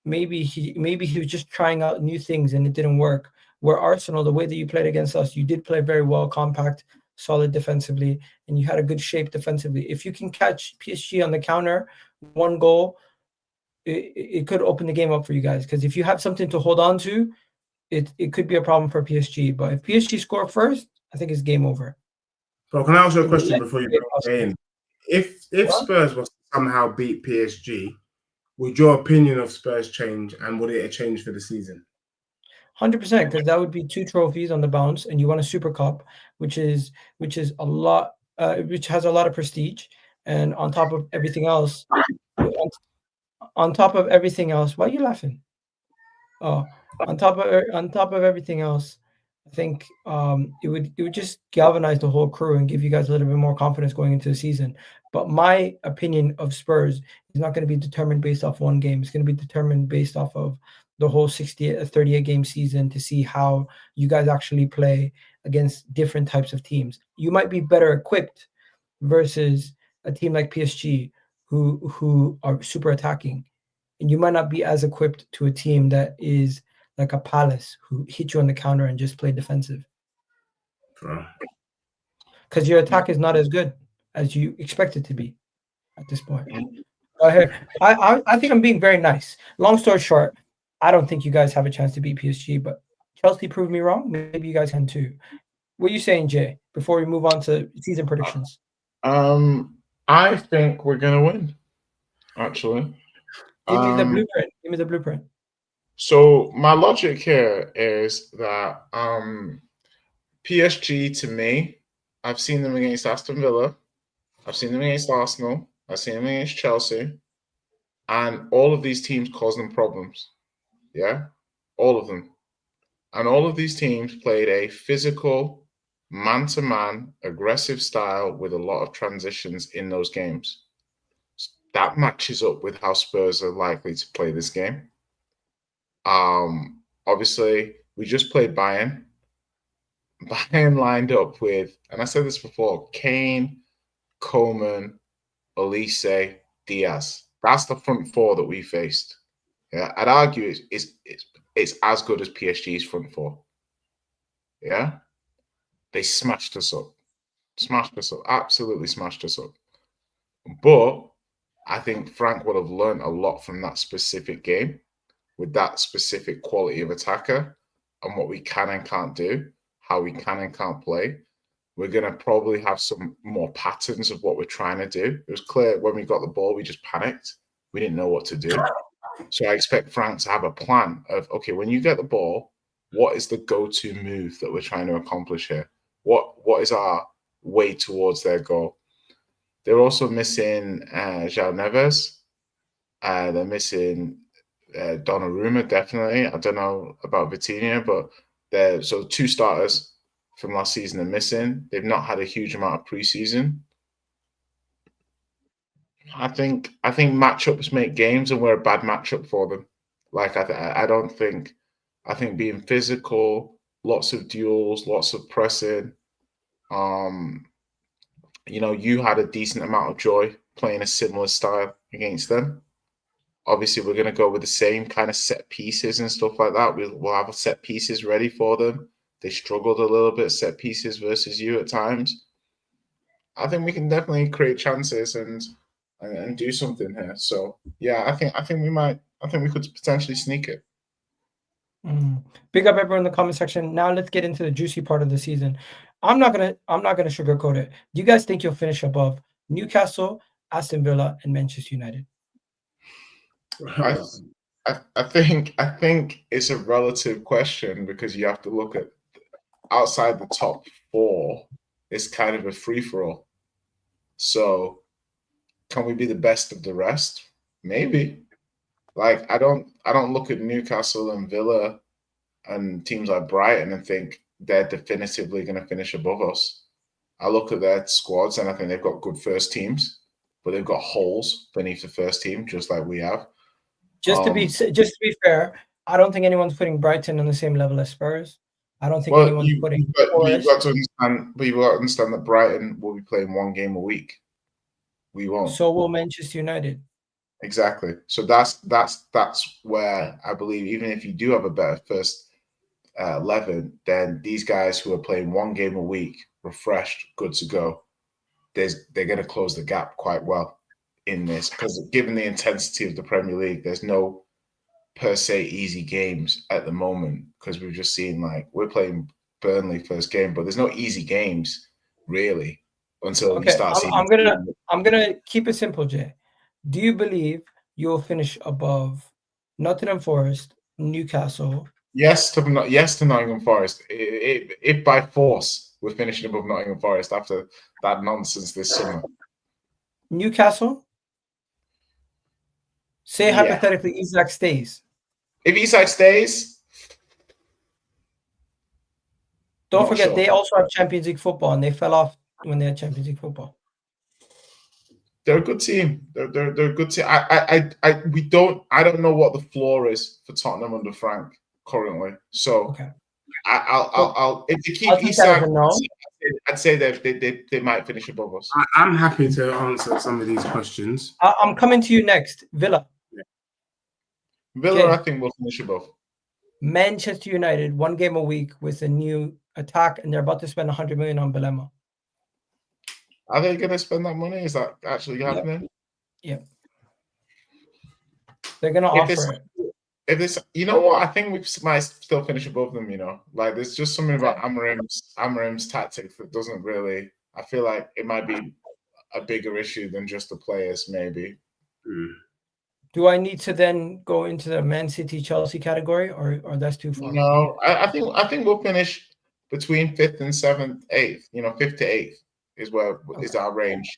maybe he was just trying out new things and it didn't work. Where Arsenal, the way that you played against us, you did play very well, compact, solid defensively, and you had a good shape defensively. If you can catch PSG on the counter, one goal, it could open the game up for you guys. Because if you have something to hold on to, it could be a problem for PSG. But if PSG score first, I think it's game over. So can I ask you a question before you go in? If Spurs was to somehow beat PSG, would your opinion of Spurs change, and would it change for the season? 100%, because that would be 2 trophies on the bounce, and you won a Super Cup, which is a lot, which has a lot of prestige. And on top of everything else, why are you laughing? Oh, on top of everything else, I think it would just galvanize the whole crew and give you guys a little bit more confidence going into the season. But my opinion of Spurs is not going to be determined based off one game. It's going to be determined based off of the whole 38 game season, to see how you guys actually play against different types of teams. You might be better equipped versus a team like PSG who are super attacking, and you might not be as equipped to a team that is like a Palace who hit you on the counter and just play defensive. Because your attack is not as good as you expect it to be at this point. I think I'm being very nice. Long story short, I don't think you guys have a chance to beat PSG, but Chelsea proved me wrong. Maybe you guys can too. What are you saying, Jay, before we move on to season predictions? I think we're going to win, actually. Give me the blueprint. So my logic here is that PSG, to me, I've seen them against Aston Villa. I've seen them against Arsenal. I've seen them against Chelsea. And all of these teams cause them problems. Yeah? All of them. And all of these teams played a physical, man-to-man, aggressive style with a lot of transitions in those games. That matches up with how Spurs are likely to play this game. Obviously, we just played Bayern. Bayern lined up with, and I said this before, Kane, Coman, Olise, Diaz. That's the front four that we faced. Yeah, I'd argue it's as good as PSG's front four. Yeah, they smashed us up, absolutely smashed us up. But I think Frank would have learned a lot from that specific game with that specific quality of attacker and what we can and can't do, how we can and can't play. We're going to probably have some more patterns of what we're trying to do. It was clear when we got the ball, we just panicked. We didn't know what to do. So I expect Frank to have a plan of, okay, when you get the ball, what is the go-to move that we're trying to accomplish here? What is our way towards their goal? They're also missing João Neves. They're missing Donnarumma, definitely. I don't know about Vitinha, but so two starters from last season are missing. They've not had a huge amount of preseason. I think matchups make games, and we're a bad matchup for them. Like I think being physical, lots of duels, lots of pressing. You had a decent amount of joy playing a similar style against them. Obviously, we're going to go with the same kind of set pieces and stuff like that. We'll have set pieces ready for them. They struggled a little bit set pieces versus you at times. I think we can definitely create chances and do something here. So yeah, I think we could potentially sneak it. Big up everyone in the comment section. Now let's get into the juicy part of the season. I'm not gonna sugarcoat it. Do you guys think you'll finish above Newcastle, Aston Villa, and Manchester United? I think it's a relative question because you have to look at outside the top four. It's kind of a free for all. So can we be the best of the rest? Maybe. Like I don't look at Newcastle and Villa and teams like Brighton and think they're definitively going to finish above us. I look at their squads and I think they've got good first teams, but they've got holes beneath the first team, just like we have. Just to be fair, I don't think anyone's putting Brighton on the same level as Spurs. I don't think anyone's putting. You've got to understand that Brighton will be playing one game a week. We won't. So will Manchester United. Exactly. So that's where I believe even if you do have a better first 11, then these guys who are playing one game a week, refreshed, good to go, they're going to close the gap quite well in this because given the intensity of the Premier League, there's no per se easy games at the moment because we've just seen we're playing Burnley first game, but there's no easy games really until you start seeing. I'm gonna keep it simple, Jay. Do you believe you'll finish above Nottingham Forest, Newcastle? Yes to Nottingham Forest. If by force we're finishing above Nottingham Forest after that nonsense this summer. Newcastle? Say hypothetically Isak stays. If Isak stays, don't forget they also have Champions League football and they fell off when they had Champions League football. They're a good team. They're a good team. I don't know what the floor is for Tottenham under Frank currently. So okay. I'll if you keep Isak, I'd say they might finish above us. I'm happy to answer some of these questions. I'm coming to you next. Villa. Villa, okay. I think will finish above. Manchester United, one game a week with a new attack, and they're about to spend 100 million on Belema. Are they going to spend that money? Is that actually happening? Yep. They're going to offer it. If this, you know what? I think we might still finish above them. There's just something about Amarim's tactics that doesn't really. I feel like it might be a bigger issue than just the players, maybe. Do I need to then go into the Man City Chelsea category, or that's too far? No, I think we'll finish. between 5th and 7th, 8th. 5th to 8th is is our range.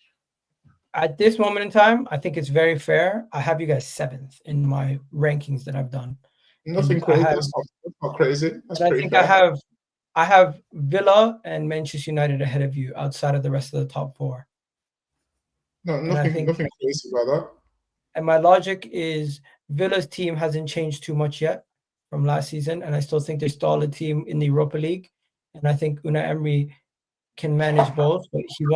At this moment in time, I think it's very fair. I have you guys 7th in my rankings that I've done. Nothing crazy. That's not crazy. That's I pretty think fair. I have Villa and Manchester United ahead of you outside of the rest of the top 4. No, nothing crazy about that. And my logic is Villa's team hasn't changed too much yet from last season, and I still think they're still a team in the Europa League. And I think Unai Emery can manage both, but he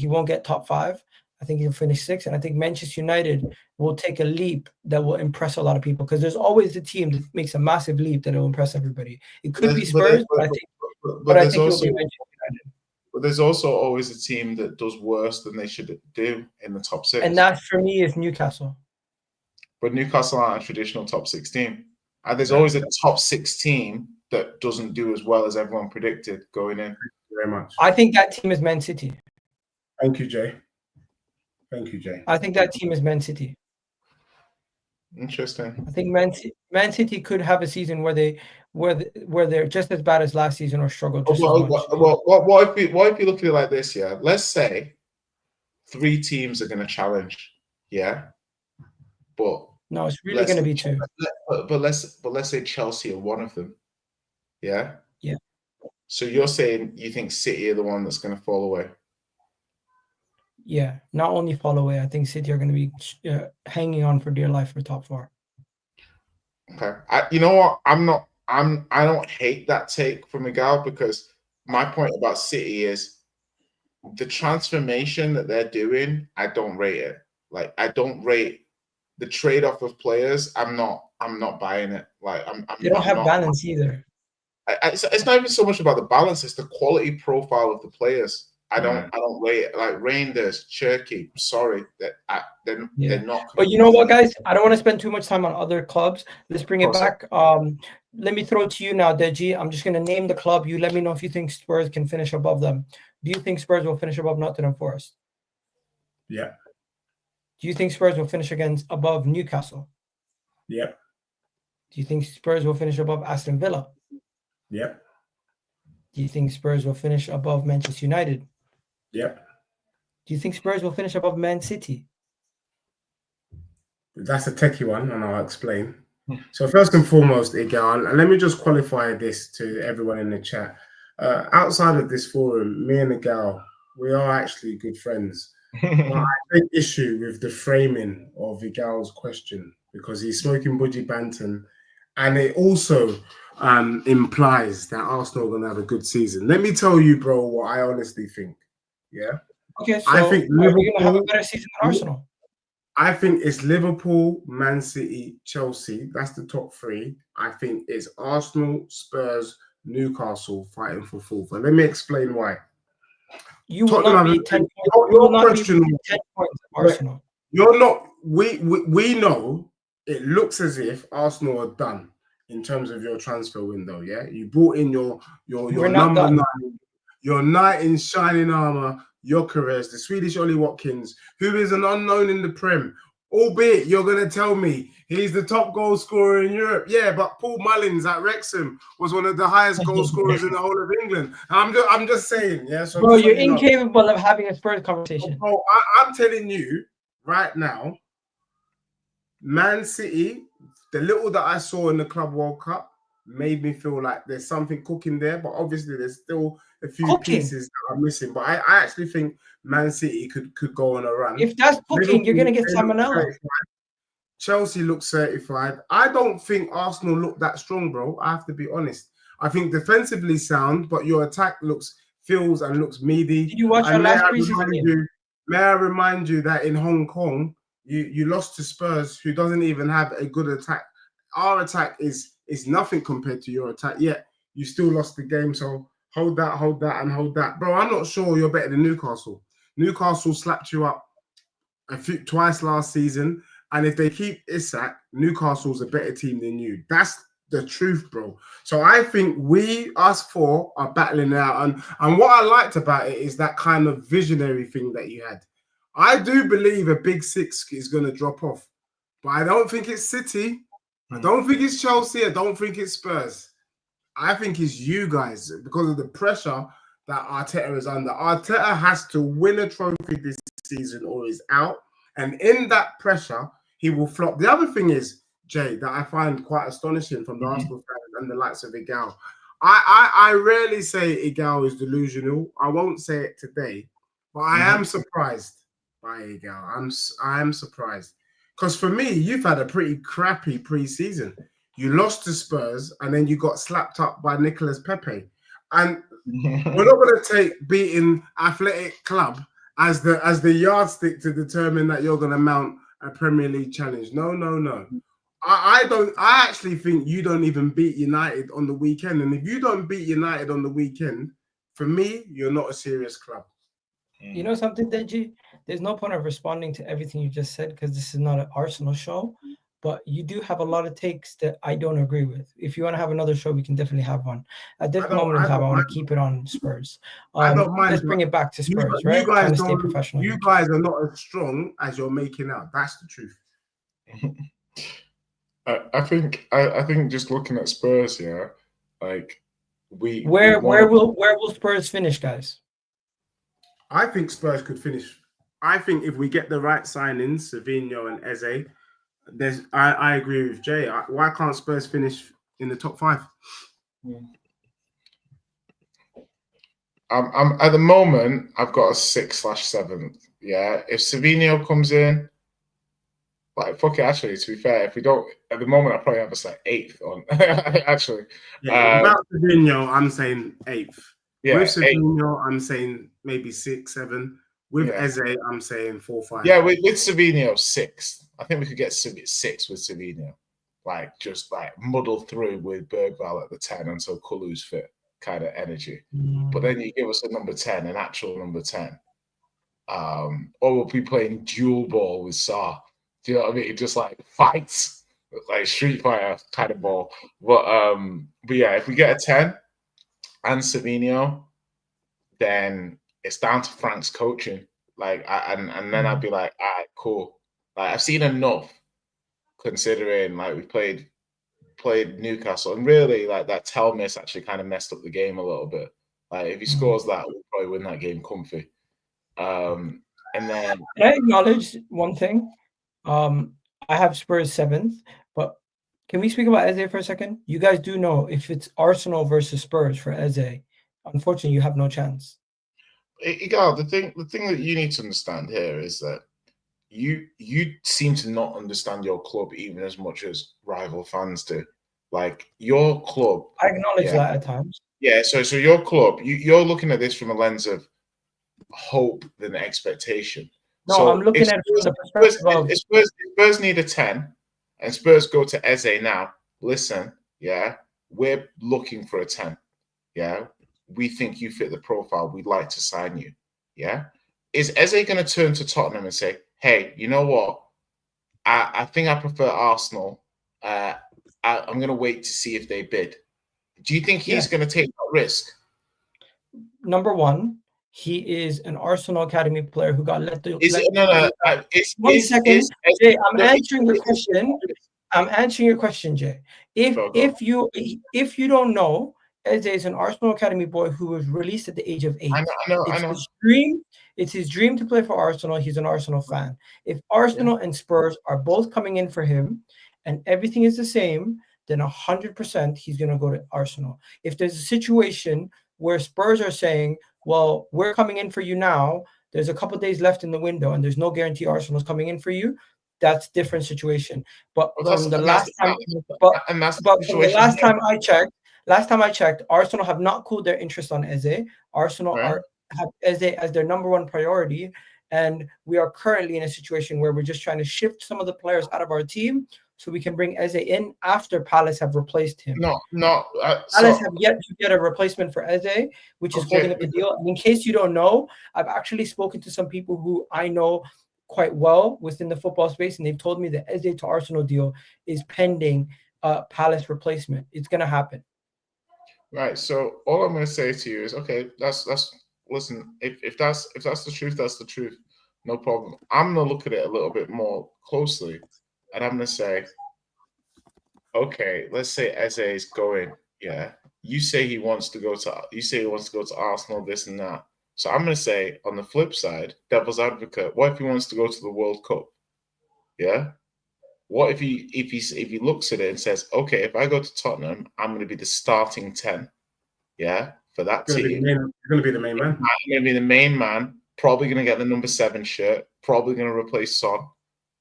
won't get top 5. I think he'll finish 6th, and I think Manchester United will take a leap that will impress a lot of people, because there's always a team that makes a massive leap that will impress everybody. It could be Spurs, but I think it will be Manchester United. But there's also always a team that does worse than they should do in the top 6. And that, for me, is Newcastle. But Newcastle aren't a traditional top 6 team. And there's always a top 6 team that doesn't do as well as everyone predicted going in. Thank you very much. I think that team is Man City. Thank you, Jay. Thank you, Jay. I think that team is Man City. Interesting. I think Man City could have a season where they're just as bad as last season or struggle just as much. What if you look at it like this? Yeah, let's say 3 teams are going to challenge. Yeah, but no, it's really going to be 2. But let's say Chelsea are one of them. Yeah. Yeah. So you're saying you think City are the one that's going to fall away? Yeah, not only fall away. I think City are going to be hanging on for dear life for top 4. Okay. You know what? I don't hate that take from Miguel, because my point about City is the transformation that they're doing. I don't rate it. Like, I don't rate the trade-off of players. I'm not buying it. Like, they don't have balance either. It's not even so much about the balance. It's the quality profile of the players. I don't rate it. Like Reinders, Cherky. Sorry, they're not. But you know what, guys? I don't want to spend too much time on other clubs. Let's bring it back. Let me throw it to you now, Deji. I'm just going to name the club. You let me know if you think Spurs can finish above them. Do you think Spurs will finish above Nottingham Forest? Yeah. Do you think Spurs will finish above Newcastle? Yeah. Do you think Spurs will finish above Aston Villa? Yeah. Do you think Spurs will finish above Manchester United? Yep. Do you think Spurs will finish above Man City? That's a techie one, and I'll explain. So first and foremost, Igal, and let me just qualify this to everyone in the chat. Outside of this forum, me and Igal, we are actually good friends. But I take issue with the framing of Igal's question, because he's smoking Budgie Banton, and it also implies that Arsenal are going to have a good season. Let me tell you, bro, what I honestly think. Yeah. Okay, so I think are we going to have a better season than Arsenal? I think it's Liverpool, Man City, Chelsea. That's the top 3. I think it's Arsenal, Spurs, Newcastle fighting for 4th. And let me explain why. You will not be 10 points. You will not be 10 points of Arsenal. You're not. We know it looks as if Arsenal are done in terms of your transfer window. Yeah, you brought in your number 9, your knight in shining armor, Gyökeres, the Swedish Ollie Watkins, who is an unknown in the Prem. Albeit you're going to tell me he's the top goal scorer in Europe. Yeah, but Paul Mullins at Wrexham was one of the highest goal scorers in the whole of England. I'm just saying, yeah. So bro, you're incapable of having a Spurs conversation. Bro, I'm telling you right now, Man City, the little that I saw in the Club World Cup made me feel like there's something cooking there, but obviously there's still a few pieces that are missing. But I actually think Man City could go on a run. If that's cooking, you're going to get Salmonella. Chelsea looks certified. I don't think Arsenal look that strong, bro. I have to be honest. I think defensively sound, but your attack feels and looks meaty. Did you watch our last preseason game? May I remind you that in Hong Kong, you lost to Spurs, who doesn't even have a good attack. Our attack is nothing compared to your attack, yet you still lost the game. So hold that, and hold that. Bro, I'm not sure you're better than Newcastle. Newcastle slapped you up twice last season. And if they keep Isak, Newcastle's a better team than you. That's the truth, bro. So I think us four, are battling out. And what I liked about it is that kind of visionary thing that you had. I do believe a big 6 is going to drop off. But I don't think it's City. I don't think it's Chelsea. I don't think it's Spurs. I think it's you guys because of the pressure that Arteta is under. Arteta has to win a trophy this season or he's out. And in that pressure, he will flop. The other thing is, Jay, that I find quite astonishing from the Arsenal fans and the likes of Igal. I rarely say Igal is delusional. I won't say it today, but I am surprised by Igal. I am surprised. Because for me, you've had a pretty crappy pre-season. You lost to Spurs, and then you got slapped up by Nicolas Pepe. And we're not going to take beating Athletic Club as the yardstick to determine that you're going to mount a Premier League challenge. No. I don't. I actually think you don't even beat United on the weekend. And if you don't beat United on the weekend, for me, you're not a serious club. You know something, Deji? There's no point of responding to everything you just said because this is not an Arsenal show. But you do have a lot of takes that I don't agree with. If you want to have another show, we can definitely have one. At this moment in time, I want to keep it on Spurs. I don't mind. Let's bring it back to Spurs, right? You guys Trying to stay professional. You guys are not as strong as you're making out. That's the truth. I think just looking at Spurs, yeah, like where will Spurs finish, guys? I think Spurs could finish. I think if we get the right signings, Savio and Eze, I agree with Jay. Why can't Spurs finish in the top 5? I'm at the moment. I've got a 6/7. Yeah, if Savio comes in, like fuck it. Actually, to be fair, if we don't, at the moment, I probably have us like 8th on. Actually, without Savio, I'm saying 8th. Yeah, with Savio, I'm saying maybe 6, 7. With Eze, I'm saying 4, 5. Yeah, with Savio, 6th. I think we could get 6 with Savio. Like, just like muddle through with Bergvall at the 10 until Kudus fit kind of energy. But then you give us a number 10, an actual number 10. Or we'll be playing dual ball with Sa. Do you know what I mean? Just like fights, like Street Fighter kind of ball. But yeah, if we get a 10 and Savio, then it's down to Frank's coaching. Like, and then I'd be like, all right, cool. Like, I've seen enough, considering like we played Newcastle, and really like that tell miss actually kind of messed up the game a little bit. Like, if he scores that, we'll probably win that game comfy. And then I acknowledge one thing. I have Spurs 7th, but can we speak about Eze for a second? You guys do know if it's Arsenal versus Spurs for Eze, unfortunately, you have no chance. Igal, the thing that you need to understand here is that you seem to not understand your club even as much as rival fans do. Like, your club, I acknowledge that at times. Yeah, so your club, you're looking at this from a lens of hope than expectation. No, so I'm looking at it from the perspective of Spurs need a 10 and Spurs go to Eze now. Listen, yeah, we're looking for a 10. Yeah. We think you fit the profile. We'd like to sign you. Yeah. Is Eze going to turn to Tottenham and say, hey, you know what? I think I prefer Arsenal. I'm going to wait to see if they bid. Do you think he's going to take that risk? Number one, he is an Arsenal Academy player who got let through. One second, Jay, I'm answering your question. I'm answering your question, Jay. If you don't know, Eze is an Arsenal Academy boy who was released at the age of 8. I know. It's his dream to play for Arsenal. He's an Arsenal fan. If Arsenal and Spurs are both coming in for him and everything is the same, then 100% he's going to go to Arsenal. If there's a situation where Spurs are saying, well, we're coming in for you now, there's a couple of days left in the window and there's no guarantee Arsenal's coming in for you, that's a different situation. But from the last time I checked, Arsenal have not cooled their interest on Eze. Arsenal have Eze as their number one priority. And we are currently in a situation where we're just trying to shift some of the players out of our team so we can bring Eze in after Palace have replaced him. Palace have yet to get a replacement for Eze, which is holding up the deal. And in case you don't know, I've actually spoken to some people who I know quite well within the football space, and they've told me the Eze to Arsenal deal is pending Palace replacement. It's going to happen. Right. So all I'm going to say to you is, okay, that's listen. If that's the truth, that's the truth. No problem. I'm going to look at it a little bit more closely, and I'm going to say, okay, let's say Eze is going, yeah, You say he wants to go to Arsenal, this and that. So I'm going to say, on the flip side, devil's advocate, what if he wants to go to the World Cup? Yeah. What if he looks at it and says, okay, if I go to Tottenham, I'm going to be the starting 10. Yeah, for that team. You're going to be the main man. I'm going to be the main man. Probably going to get the number 7 shirt. Probably going to replace Son.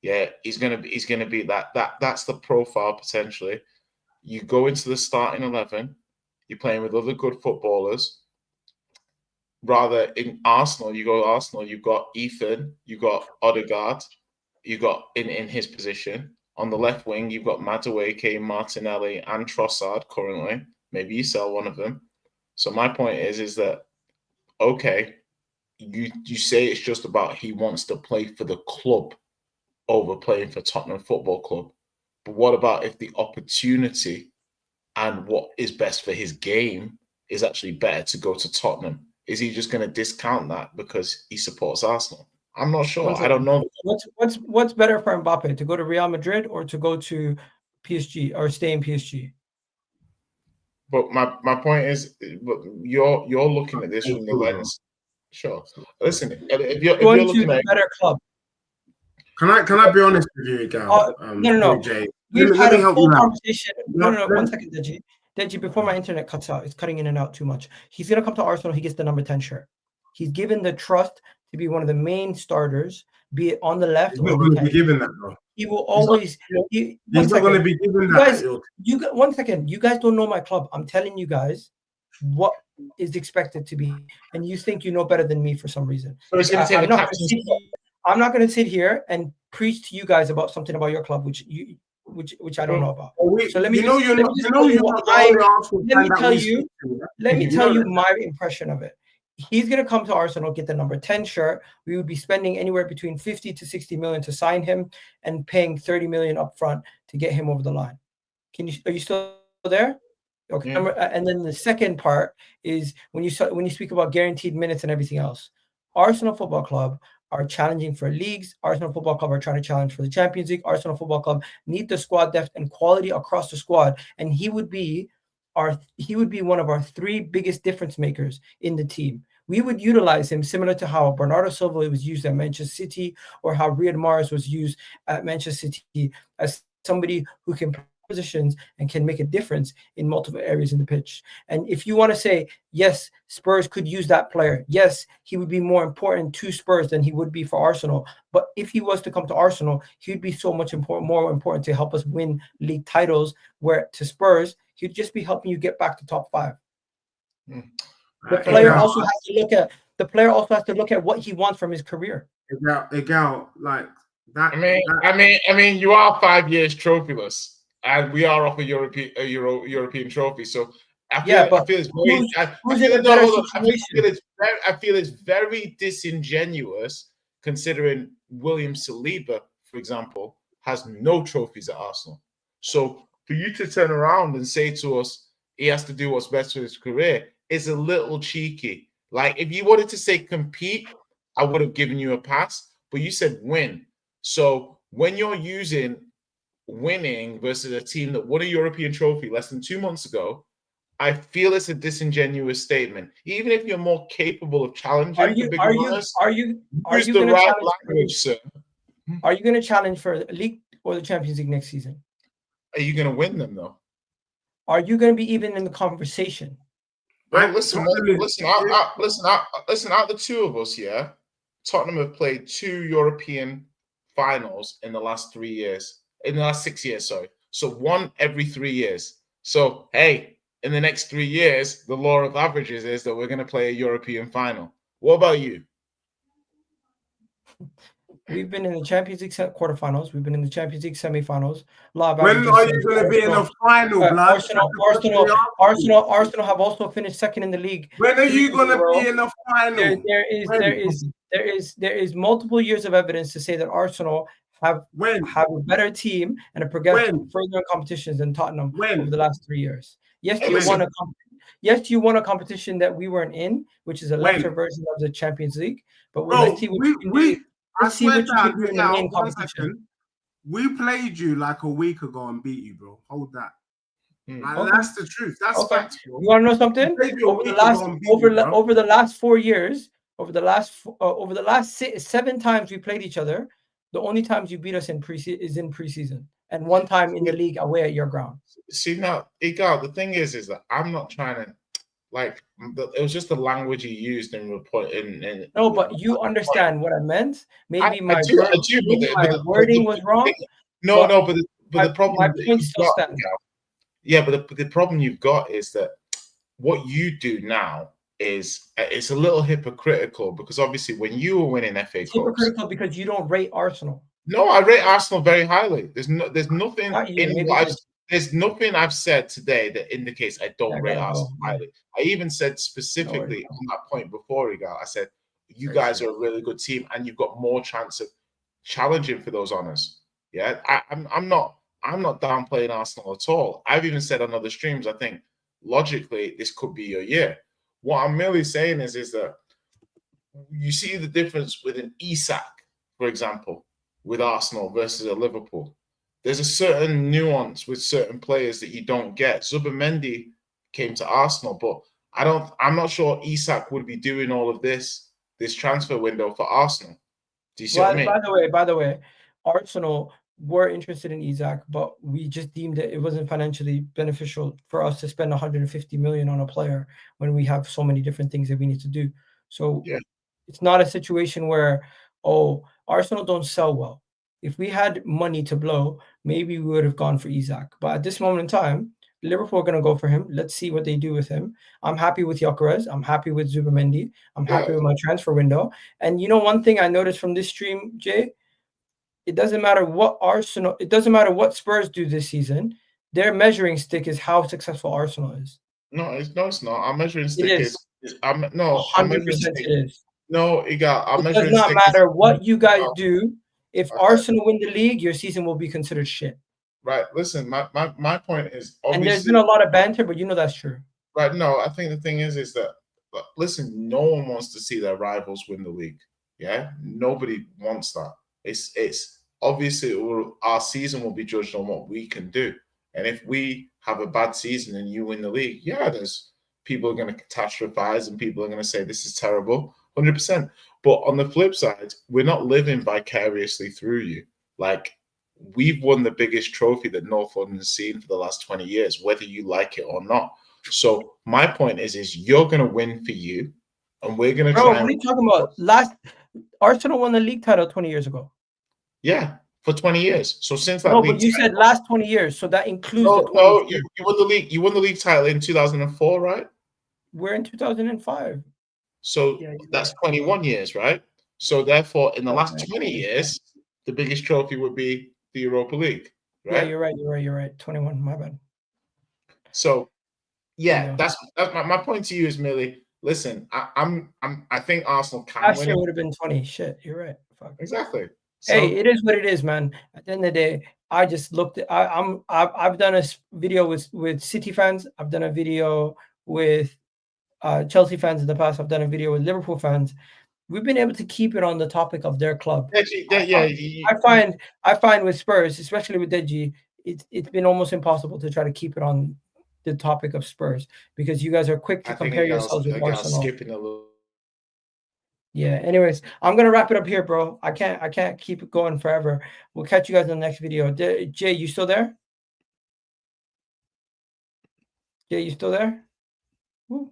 Yeah, he's going to be that. That's the profile potentially. You go into the starting 11. You're playing with other good footballers. Rather in Arsenal, you've got Ethan, you've got Odegaard, you got in his position. On the left wing, you've got Madueke, Martinelli, and Trossard currently. Maybe you sell one of them. So my point is that, okay, you say it's just about he wants to play for the club over playing for Tottenham Football Club. But what about if the opportunity and what is best for his game is actually better to go to Tottenham? Is he just going to discount that because he supports Arsenal? I'm not sure. I don't know. What's better for Mbappe, to go to Real Madrid or to go to PSG or stay in PSG? But my point is, you're looking at this from the lens. Sure. Listen, if you're looking at a better club. Can I be honest with you, Gal? No. Jay. We've Let had me a help full you out. conversation. No, 1 second, Deji. Deji, before my internet cuts out, it's cutting in and out too much. He's going to come to Arsenal. He gets the number 10 shirt. He's given the trust to be one of the main starters, be it on the left He's not going to be given that, bro. He will always. He's not going to be given that. You 1 second. You guys don't know my club. I'm telling you guys what is expected to be, and you think you know better than me for some reason. So it's going to take the captain's spot. I'm not going to sit here and preach to you guys about something about your club, which I don't know about. So let me tell you my impression of it. He's going to come to Arsenal, get the number 10 shirt. We would be spending anywhere between 50 to 60 million to sign him and paying 30 million up front to get him over the line. Are you still there? Okay. Yeah. And then the second part is when you speak about guaranteed minutes and everything else. Arsenal Football Club are challenging for leagues. Arsenal Football Club are trying to challenge for the Champions League. Arsenal Football Club need the squad depth and quality across the squad, and he would be one of our 3 biggest difference makers in the team. We would utilize him similar to how Bernardo Silva was used at Manchester City, or how Riyad Mahrez was used at Manchester City, as somebody who can play positions and can make a difference in multiple areas in the pitch. And if you want to say, yes, Spurs could use that player, yes, he would be more important to Spurs than he would be for Arsenal. But if he was to come to Arsenal, he would be so much more important to help us win league titles, where to Spurs, he'd just be helping you get back to top 5. The player also has to look at what he wants from his career. Like that. I mean, you are 5 years trophyless, and we are off a European trophy. So I feel it's very disingenuous, considering William Saliba, for example, has no trophies at Arsenal. So for you to turn around and say to us he has to do what's best for his career is a little cheeky. Like, if you wanted to say compete, I would have given you a pass, but you said win. So when you're using winning versus a team that won a European trophy less than 2 months ago, I feel it's a disingenuous statement. Even if you're more capable of challenging, are you going to challenge for the league or the Champions League next season? Are you going to win them though? Are you going to be even in the conversation? Well, listen. Out the 2 of us here, Tottenham have played 2 European finals in the last 3 years. In the last 6 years, sorry. So 1 every 3 years. So hey, in the next 3 years, the law of averages is that we're going to play a European final. What about you? We've been in the Champions League quarterfinals. We've been in the Champions League semifinals. When are you going to be in the final, blood? Arsenal have also finished second in the league. When are you going to be in the final? There is multiple years of evidence to say that Arsenal have a better team and have progressed further in competitions than Tottenham over the last 3 years. Yes, you won a competition that we weren't in, which is a lesser version of the Champions League. But let's see what you can do. I swear down, in the main competition. We played you like a week ago and beat you, bro. Hold that. Okay. That's the truth. That's Okay. facts, bro. You want to know something? Savio Over the need to last go and beat me, bro. over the last 4 years, over the last 7 times we played each other, the only times you beat us in preseason, and 1 time in the league away at your ground. See now, Igal, the thing is that I'm not trying to like. It was just the language you used in report. No, but you understand what I meant. Maybe I my do, maybe my wording was wrong. No, but but the problem my that point you've still got, stands. yeah, but the problem you've got is that what you do now is it's a little hypocritical because obviously when you were winning FA It's Cups, hypocritical because you don't rate Arsenal. no, I rate Arsenal very highly. There's nothing Not you, in maybe what Deji. there's nothing I've said today that indicates I don't I rate gotta Arsenal go. highly. I even said No specifically worries. on that point before, Igal, I said you Thank guys you. are a really good team and you've got more chance of challenging for those honors. Yeah, I'm not downplaying Arsenal at all. I've even said on other streams, I think logically this could be your year. What I'm merely saying is that you see the difference with an Isak, for example, with Arsenal versus a Liverpool. There's a certain nuance with certain players that you don't get. Zubimendi came to Arsenal, but I'm not sure Isak would be doing all of this transfer window for Arsenal. Do you see what I mean? By the way, Arsenal were interested in Isak, but we just deemed it wasn't financially beneficial for us to spend 150 million on a player when we have so many different things that we need to do. So Yeah. it's not a situation where, Arsenal don't sell well. If we had money to blow, maybe we would have gone for Isak. But at this moment in time, Liverpool are going to go for him. Let's see what they do with him. I'm happy with Gyökeres. I'm happy with Zubimendi. I'm happy with my transfer window. And you know, one thing I noticed from this stream, Jay, it doesn't matter what Spurs do this season. Their measuring stick is how successful Arsenal is. No, it's not. Our measuring stick It is. our 100% measuring stick. it is. No, our It does measuring not stick matter what you guys do. If Okay. Arsenal win the league, your season will be considered shit. Right. Listen, my point is obviously. And there's been a lot of banter, but you know that's true. Right. No, I think the thing is that listen, no one wants to see their rivals win the league. Yeah, nobody wants that. It's obviously our season will be judged on what we can do, and if we have a bad season and you win the league, yeah, there's people are going to catastrophize and people are going to say this is terrible, 100%. But on the flip side, we're not living vicariously through you. Like we've won the biggest trophy that North London's seen for the last 20 years, whether you like it or not. So my point is you're going to win for you, and we're going to try. What are you talking about? Arsenal won the league title 20 years ago. Yeah, for 20 years. So since that, no, but you said last 20 years, so that includes the 20 no, you won the league. You won the league title in 2004, right? We're in 2005. So that's 21 years, right? So therefore, in the last 20 years, the biggest trophy would be the Europa League, right? Yeah, you're right. 21. My bad. So yeah, that's my point to you is merely listen. I think Arsenal can last win. Year would have been 20. Shit, you're right. Fuck. Exactly. So, hey, it is what it is, man. At the end of the day, I just looked at. I've done a video with City fans. I've done a video with Chelsea fans in the past. I've done a video with Liverpool fans. We've been able to keep it on the topic of their club. I find with Spurs, especially with Deji, it's been almost impossible to try to keep it on the topic of Spurs because you guys are quick to compare yourselves with Arsenal. Skipping a little. Yeah. Anyways, I'm gonna wrap it up here, bro. I can't keep it going forever. We'll catch you guys in the next video. Jay, you still there? Jay, you still there? Woo.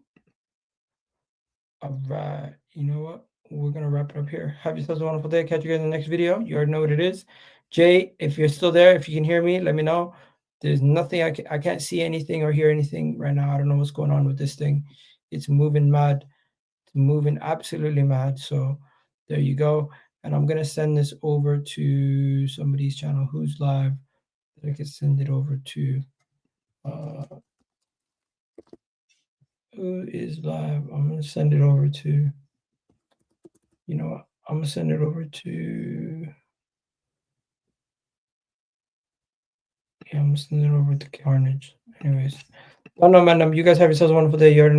All right. You know what? We're gonna wrap it up here. Have yourselves a wonderful day. Catch you guys in the next video. You already know what it is. Jay, if you're still there, if you can hear me, let me know. There's nothing I can't see anything or hear anything right now. I don't know what's going on with this thing. It's moving mad. It's moving absolutely mad. So there you go. And I'm gonna send this over to somebody's channel who's live. I can send it over to who is live. I'm gonna send it over to, you know what? I'm gonna send it over to, I'm gonna send it over to Carnage. Anyways, no, man. You guys have yourselves a wonderful day. You already know.